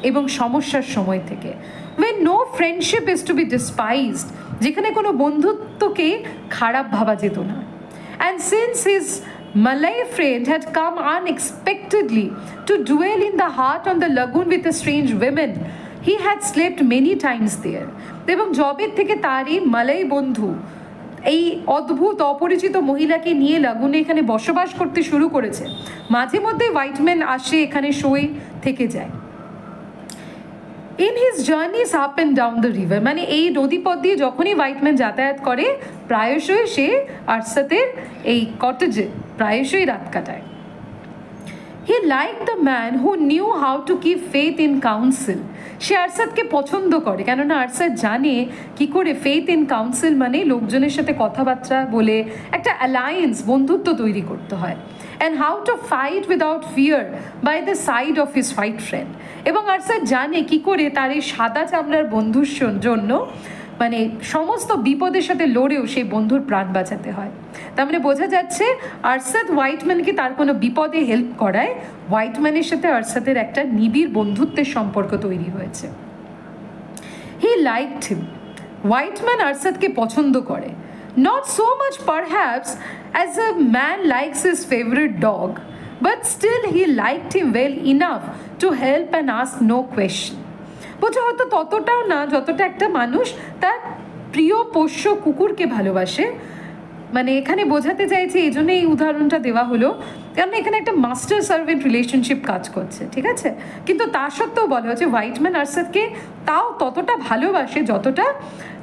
এবং সমস্যার সময় থেকে। when no friendship is to be despised, যেখানে কোনো বন্ধুত্বকে খারাপ ভাবা যেত না। and since his Malay friend had come unexpectedly to dwell in the heart on the lagoon with a strange woman, he had slept many times there. এবং জবের থেকে তার এই মালাই বন্ধু এই অদ্ভুত অপরিচিত মহিলাকে নিয়ে লাগুনে এখানে বসবাস করতে শুরু করেছে। মাঝে মধ্যে হোয়াইটম্যান আসে, এখানে শোয়ে, থেকে যায়। In his journeys up and down the river, মানে এই নদীপথ দিয়ে যখনই হোয়াইটম্যান যাতায়াত করে প্রায়শই সে আরশাদের এই কটেজে প্রায়শই রাত কাটায়। He like the man who knew how to keep faith in council, সে আরশাদকে পছন্দ করে, কেননা আরশাদ জানে কি করে ফেথ ইন কাউন্সিল মানে লোকজনের সাথে কথাবার্তা বলে একটা অ্যালায়েন্স, বন্ধুত্ব তৈরি করতে হয়। And how to fight without fear by the side of his white friend, এবং আরশাদ জানে কি করে তার এই সাদা চামড়ার বন্ধুর জন্য মানে সমস্ত বিপদের সাথে লড়েও সেই বন্ধুর প্রাণ বাঁচাতে হয়। তার মানে বোঝা যাচ্ছে আরশাদ হোয়াইটম্যানকে তার কোনো বিপদে হেল্প করায়, হোয়াইটম্যানের সাথে আরশাদের একটা নিবিড় বন্ধুত্বের সম্পর্ক তৈরি হয়েছে। হি লাইকড হিম, হোয়াইটম্যান আরশাদকে পছন্দ করে। Not so much perhaps as a man likes his favourite dog, but still he liked him well enough to help and ask no question. বোঝা হয়তো ততটাও না যতটা একটা মানুষ তার প্রিয় পোষ্য কুকুরকে ভালোবাসে। মানে এখানে বোঝাতে চাইছে, এই জন্য এই উদাহরণটা দেওয়া হলো, কারণ এখানে একটা মাস্টার সার্ভেন্ট রিলেশনশিপ কাজ করছে, ঠিক আছে? কিন্তু তা সত্ত্বেও বলা হচ্ছে হোয়াইটম্যান আরশাদকে তাও ততটা ভালোবাসে যতটা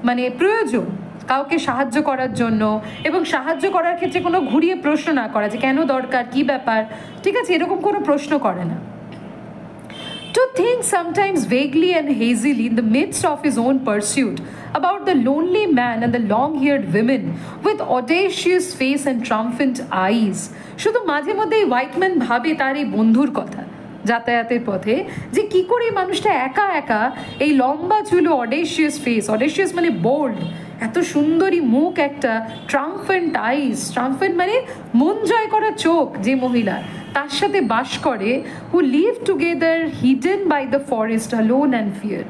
মানে প্রয়োজন কাউকে সাহায্য করার জন্য, এবং সাহায্য করার ক্ষেত্রে কোনো ঘুরিয়ে প্রশ্ন না করা যে কেন দরকার, কি ব্যাপার, ঠিক আছে, এরকম কোনো প্রশ্ন করে না। To think sometimes vaguely and hazily in the midst of his own pursuit about the lonely man and the long-haired women with audacious face and triumphant eyes. শুধু মাঝে মধ্যেই হোয়াইটম্যান ভাবে তার এই বন্ধুর কথা যাতায়াতের পথে, যে কি করে মানুষটা একা একা এই লম্বা চুলো, অডেশিয়াস ফেস, অডেশিয়াস মানে বোল্ড, এত সুন্দরী মুখ একটা, ট্রাম্পেন্ট আইস, ট্রাম্পেন্ট মানে মন জয় করা চোখ যে মহিলা, তার সাথে বাস করে, who live together hidden by the forest alone and fear,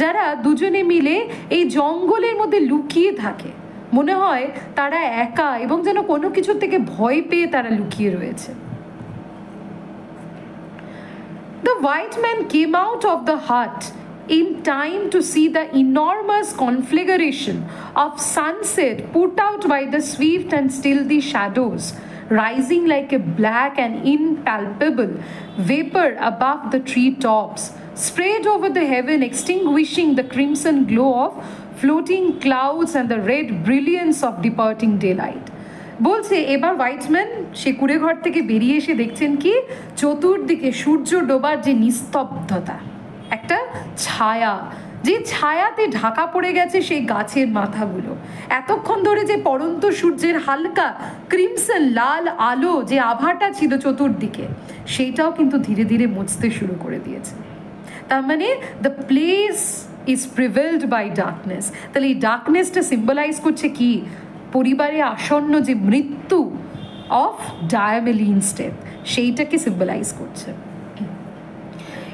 যারা দুজনে মিলে এই জঙ্গলের মধ্যে লুকিয়ে থাকে, মনে হয় তারা একা এবং যেন কোনো কিছু থেকে ভয় পেয়ে তারা লুকিয়ে রয়েছে। The white man came out of the hut in time to see the enormous conflagration of sunset put out by the swift and stealthy shadows, rising like a black and impalpable vapor above the tree tops, spread over the heaven, extinguishing the crimson glow of floating clouds and the red brilliance of departing daylight. বলছে এবার Whiteman সে কুড়ে ঘর থেকে বেরিয়ে এসে দেখছেন কি চতুর্দিকে সূর্য ডোবার যে নিস্তব্ধতা, একটা ছায়া, যে ছায়াতে ঢাকা পড়ে গেছে সেই গাছের মাথাগুলো, এতক্ষণ ধরে যে পড়ন্ত সূর্যের হালকা ক্রিমসন লাল আলো যে আভাটা ছিল চতুর্দিকে, সেইটাও কিন্তু ধীরে ধীরে মুছতে শুরু করে দিয়েছে। তার মানে the place is prevailed by darkness. তাহলে এই ডার্কনেসটা সিম্বলাইজ করছে কি, পরিবারে আসন্ন যে মৃত্যু অফ ডায়ামেলিনস ডেথ, সেইটাকে সিম্বলাইজ করছে।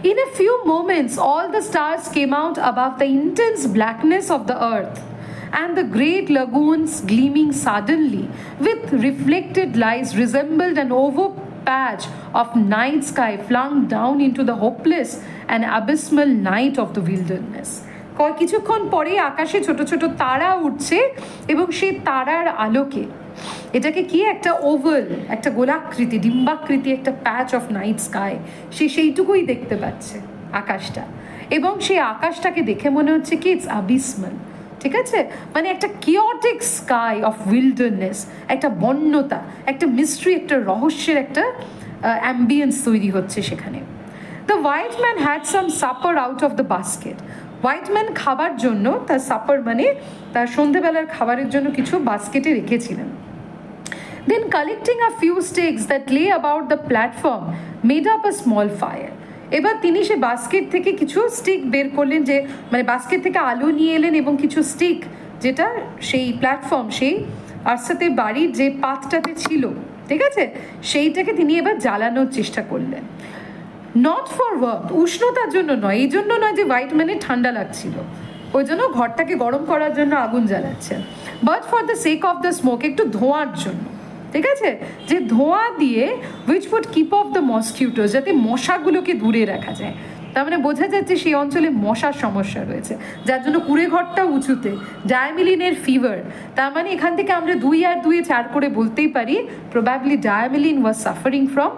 In a few moments, all the stars came out above the intense blackness of the earth, and the great lagoons gleaming suddenly with reflected lights resembled an oval patch of night sky flung down into the hopeless and abysmal night of the wilderness. কিছুক্ষণ পরে আকাশে ছোট ছোট তারা উঠছে এবং সেই তারার আলোকে এটাকে কি একটা ওভাল, একটা গোলাকৃতি, ডিম্বাকৃতি একটা প্যাচ অফ নাইট স্কাই, সেইটুকুই দেখতে পাচ্ছে আকাশটা। এবং সেই আকাশটাকে দেখে মনে হচ্ছে কি ইটস আবিসমাল, ঠিক আছে, মানে একটা কিওটিক স্কাই অফ উইল্ডারনেস, একটা বন্যতা, একটা মিস্ট্রি, একটা রহস্যের একটা অ্যাম্বিয়েন্স তৈরি হচ্ছে সেখানে। The white man had some supper out of the basket. White man খাবার জন্য তার সাপার মানে তার সন্ধেবেলার খাবারের জন্য কিছু বাস্কেটে রেখেছিলেন। Then collecting a few sticks that lay about the platform made up a small fire. এবার তিনি সে বাস্কেট থেকে কিছু স্টিক বের করলেন, যে মানে বাস্কেট থেকে আলো নিয়ে এলেন এবং কিছু স্টিক যেটা সেই প্ল্যাটফর্ম, সেই আরসাতের বাড়ির যে পাতটাতে ছিল, ঠিক আছে, সেইটাকে তিনি এবার জ্বালানোর চেষ্টা করলেন। নট ফর ওয়ার্ম, উষ্ণতার জন্য নয়, এই জন্য নয় যে হোয়াইট ম্যানের ঠান্ডা লাগছিল, ওই জন্য ঘরটাকে গরম করার জন্য আগুন জ্বালাচ্ছেন, but for the sake of the smoke, একটু ধোঁয়ার জন্য, ঠিক আছে, যে ধোঁয়া দিয়ে which would keep off the mosquitoes, যাতে মশাগুলোকে দূরে রাখা যায়। তার মানে বোঝা যাচ্ছে সেই অঞ্চলে মশার সমস্যা রয়েছে, যার জন্য কুড়ে ঘরটা উঁচুতে, ডায়ামিলিনের ফিভার, তার মানে এখান থেকে আমরা 2 আর 2 4 করে বলতেই পারি probably Diamelen was suffering from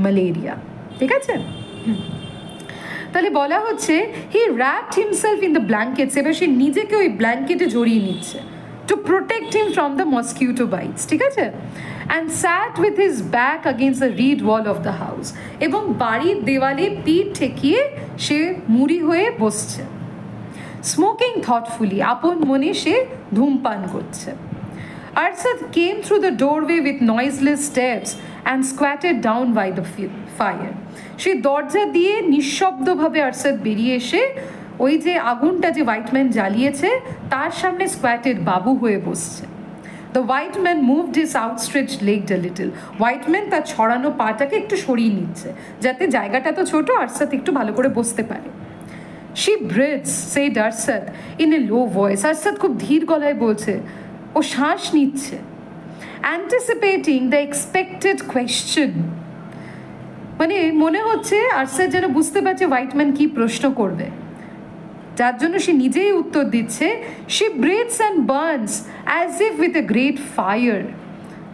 malaria, ঠিক আছে। তাহলে বলা হচ্ছে he wrapped himself in the blankets, এবার সে নিজেকে ওই ব্ল্যাঙ্কেটে জড়িয়ে নিচ্ছে to protect him from the mosquito bites, ঠিক আছে, and sat with his back against the reed wall of the house, এবং বাড়ির দেওয়ালে পিঠ ঠেকিয়ে সে মুড়ি হয়ে বসছে। স্মোকিং থটফুলি, আপন মনে সে ধূমপান করছে। Arsat came through the doorway with noiseless steps and squatted down by the fire. সে দরজা দিয়ে নিঃশব্দভাবে আরসাদ বেরিয়ে এসে ওই যে আগুনটা যে হোয়াইটম্যান জ্বালিয়েছে তার সামনে স্কোয়াটেড বাবু হয়ে বসছে। The white man moved his outstretched leg a little, white man তার ছড়ানো পাটাকে একটু সরিয়ে নিচ্ছে যাতে জায়গাটা তো ছোট, আরসাদ একটু ভালো করে বসতে পারে। She breathes, said Arsat in a low voice, Arsat খুব ধীর গলায় বলছে, ও শ্বাস নিচ্ছে, অ্যান্টিসিপেটিং দ্য এক্সপেক্টেড কোয়েশ্চেন, মানে মনে হচ্ছে আরসাদ যেন বুঝতে পারছে হোয়াইটম্যান কি প্রশ্ন করবে, যার জন্য সে নিজেই উত্তর দিচ্ছে। She breathes and burns as if with a great fire,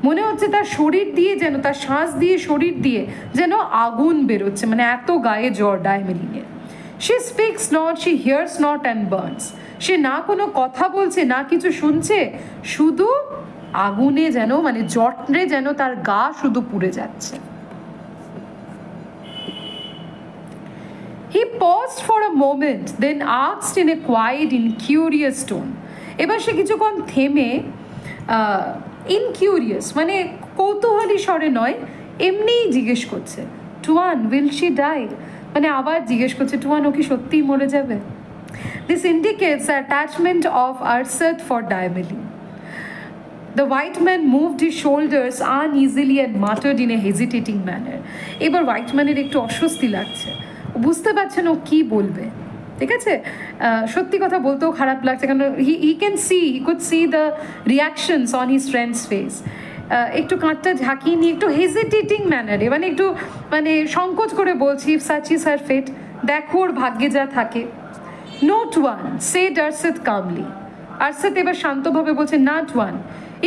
মনে হচ্ছে তার শরীর দিয়ে যেন, তার শ্বাস দিয়ে শরীর দিয়ে যেন আগুন বেরোচ্ছে, মানে এত গায়ে জ্বর ডায়ামিলিনের। She speaks not, she hears not and burns, সে না কোনো কথা বলছে না কিছু শুনছে, শুধু আগুনে যেন, মানে জটরে যেন তার গা শুধু পুড়ে যাচ্ছে। He paused for a moment, then asked in a quiet, incurious tone. এবার সে কিছুক্ষণ থেমে ইনকিউরিয়াস মানে কৌতূহলী স্বরে নয়, এমনিই জিজ্ঞেস করছে, টুয়ান উইল শি ডাই, মানে আবার জিজ্ঞেস করছে টুয়ান ও কি সত্যিই মরে যাবে। This indicates the attachment of Arsad for Daimelin. The white man moved his shoulders uneasily and muttered in a hesitating manner. এবার হোয়াইট ম্যানের একটু অস্বস্তি লাগছে, বুঝতে পারছেন ও কী বলবে, ঠিক আছে, সত্যি কথা বলতেও খারাপ লাগছে, কারণ he could see the reactions on his friends face. একটু কাঁধটা ঝাঁকিয়ে নিয়ে একটু হেজিটেটিং ম্যানারে, মানে একটু মানে সংকোচ করে বলছি, if such is her fate, দেখো ওর ভাগ্যে যা থাকে। Not one, said Arsat calmly, Arsat এবার শান্তভাবে বলছে, not one,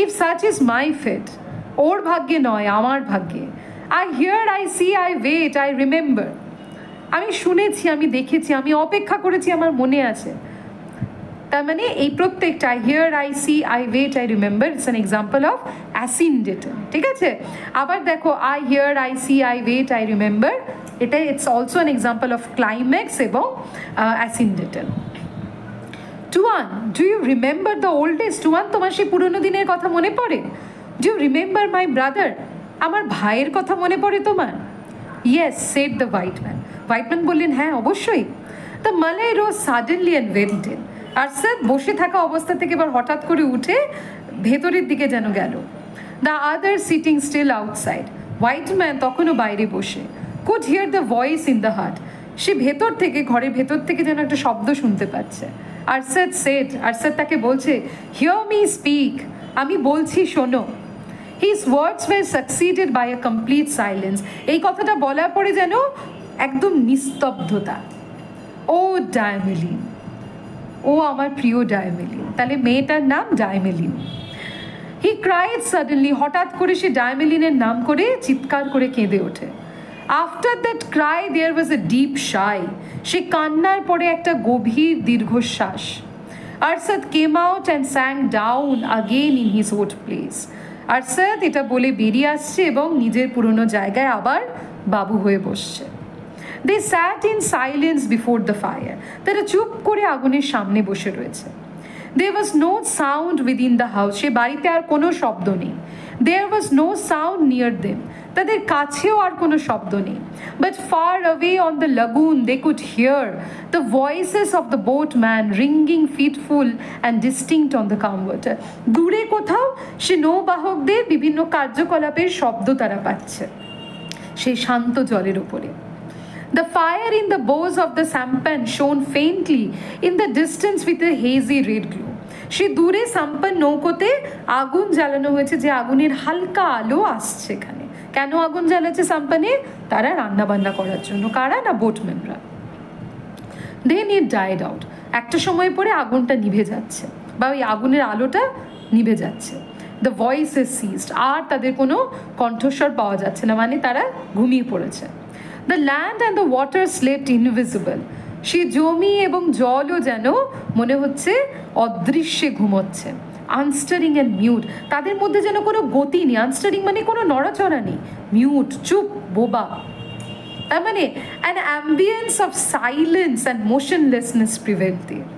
if such is my fate, ওর ভাগ্যে নয় আমার ভাগ্যে। I hear, I see, I wait, I remember, আমি শুনেছি, আমি দেখেছি, আমি অপেক্ষা করেছি, আমার মনে আছে। তার মানে এই প্রত্যেকটা I hear, I see, I wait, I remember, it's an example of asyndeton, ঠিক আছে। আবার দেখো I hear, I see, I wait, I remember, এটা it's also an example of climax এবং asyndeton. Tuan, do you remember the old days? Tuan, তোমার সেই পুরোনো দিনের কথা মনে পড়ে? Do you remember my brother? আমার ভাইয়ের কথা মনে পড়ে তোমার? Yes, said the white man. White man বললেন, হ্যাঁ অবশ্যই। The Malay rose suddenly and went in. Arsat বসে থাকা অবস্থা থেকে এবার হঠাৎ করে উঠে ভেতরের দিকে যেন গেল। The other sitting still outside, white man তখনও বাইরে বসে। Could hear the voice in the hut, সে ভেতর থেকে, ঘরের ভেতর থেকে যেন একটা শব্দ শুনতে পাচ্ছে। আরসাদ সেড, আরসাদ তাকে বলছে, হিয়ার মি স্পিক, আমি বলছি শোনো। His words were succeeded by a complete silence. এই কথাটা বলার পরে যেন একদম নিস্তব্ধতা। ও ডায়মেলিন, ও আমার প্রিয় ডায়মেলিন। তাহলে মেয়েটার নাম ডায়মেলিন। হি ক্রাইড সাডেনলি, হঠাৎ করে সে ডায়মেলিনের নাম করে চিৎকার করে কেঁদে ওঠে। After that cry there was a deep sigh, সে কান্নার পরে একটা গভীর দীর্ঘশ্বাস। Arsat came out and sank down again in his old place. Arsat এটা বলে বেরিয়ে আসছে এবং নিজের পুরনো জায়গায় আবার বাবু হয়ে বসছে। They sat in silence before the fire, তারা চুপ করে আগুনের সামনে বসে রয়েছে। There was no sound within the house, সে বাড়িতে আর কোনো শব্দ নেই। There was no sound near them, তাদের কাছেও আর কোনো শব্দ নেই। But far away on the lagoon they could hear the voices of the boatman ringing fitful and distinct on the calm water. দূরে কোথাও সে নৌবাহকদের বিভিন্ন কার্যকলাপের শব্দ তারা পাচ্ছে সেই শান্ত জলের উপরে। The fire in the bows of the sampan shone faintly in the distance with a hazy red glow. সে দূরে সাম্পান নৌকোতে আগুন জ্বালানো হয়েছে, যে আগুনের হালকা আলো আসছে এখানে। কেন আগুন জ্বালাচ্ছে সাম্পানে? তারা রান্না বান্না করার জন্য। কারা? না বোটম্যানরা। Then it died out, একটা সময় পরে আগুনটা নিভে যাচ্ছে, বা ওই আগুনের আলোটা নিভে যাচ্ছে। The voices ceased, আর তাদের কোনো কণ্ঠস্বর পাওয়া যাচ্ছে না, মানে তারা ঘুমিয়ে পড়েছে। The land and the water slept invisible, সে জমি এবং জলও যেন মনে হচ্ছে অদৃশ্যে ঘুমোচ্ছে। আনস্টারিং অ্যান্ড মিউট, তাদের মধ্যে যেন কোনো গতি নেই। আনস্টারিং মানে কোনো নড়াচড়া নেই, মিউট, চুপ, বোবা। তার মানে an ambience of silence and motionlessness prevailed there.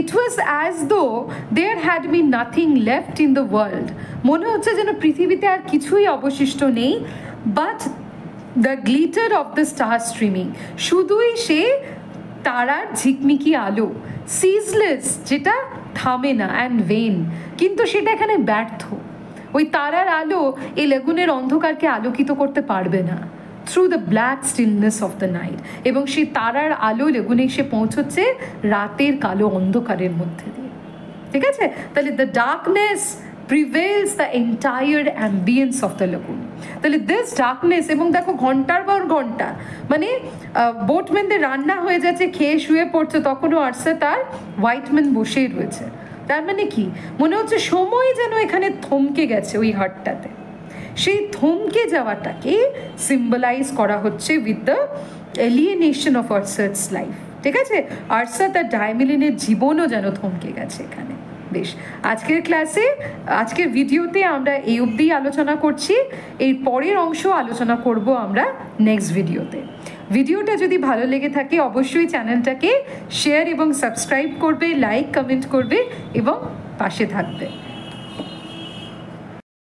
It was as though there had been nothing left in the world, মনে হচ্ছে যেন পৃথিবীতে আর কিছুই অবশিষ্ট নেই। But the glitter of the star streaming, শুধুই সে তারার ঝিকমিকি আলো। সিজলেস, যেটা থামে না, অ্যান্ড ভেন, কিন্তু সেটা এখানে ব্যর্থ। ওই তারার আলো এই লেগুনের অন্ধকারকে আলোকিত করতে পারবে না। Through the black stillness of the night, এবং সেই তারার আলো লেগুনে এসে পৌঁছচ্ছে রাতের কালো অন্ধকারের মধ্যে দিয়ে। ঠিক আছে, তাহলে the darkness prevails the entire ambience of the lagoon. তাহলে this darkness, এবং দেখো ঘন্টার পর ঘন্টা, মানে বোটম্যানদের রান্না হয়ে যাচ্ছে, খেয়ে শুয়ে পড়ছে, তখনও আরসাদ তার হোয়াইটম্যান বসেই রয়েছে। তার মানে কি মনে হচ্ছে সময় যেন এখানে থমকে গেছে ওই হাটটাতে। সেই থমকে যাওয়াটাকে সিম্বলাইজ করা হচ্ছে with the alienation of Arsat's life. ঠিক আছে, আরসাদ আর ডায়মেলিনের জীবনও যেন থমকে গেছে এখানে। বেশ, আজকের ক্লাসে, আজকের ভিডিওতে আমরা এই অবধি আলোচনা করছি। এর পরের অংশ আলোচনা করব আমরা নেক্সট ভিডিওতে। ভিডিওটা যদি ভালো লেগে থাকে অবশ্যই চ্যানেলটাকে শেয়ার এবং সাবস্ক্রাইব করবে, লাইক কমেন্ট করবে এবং পাশে থাকবে।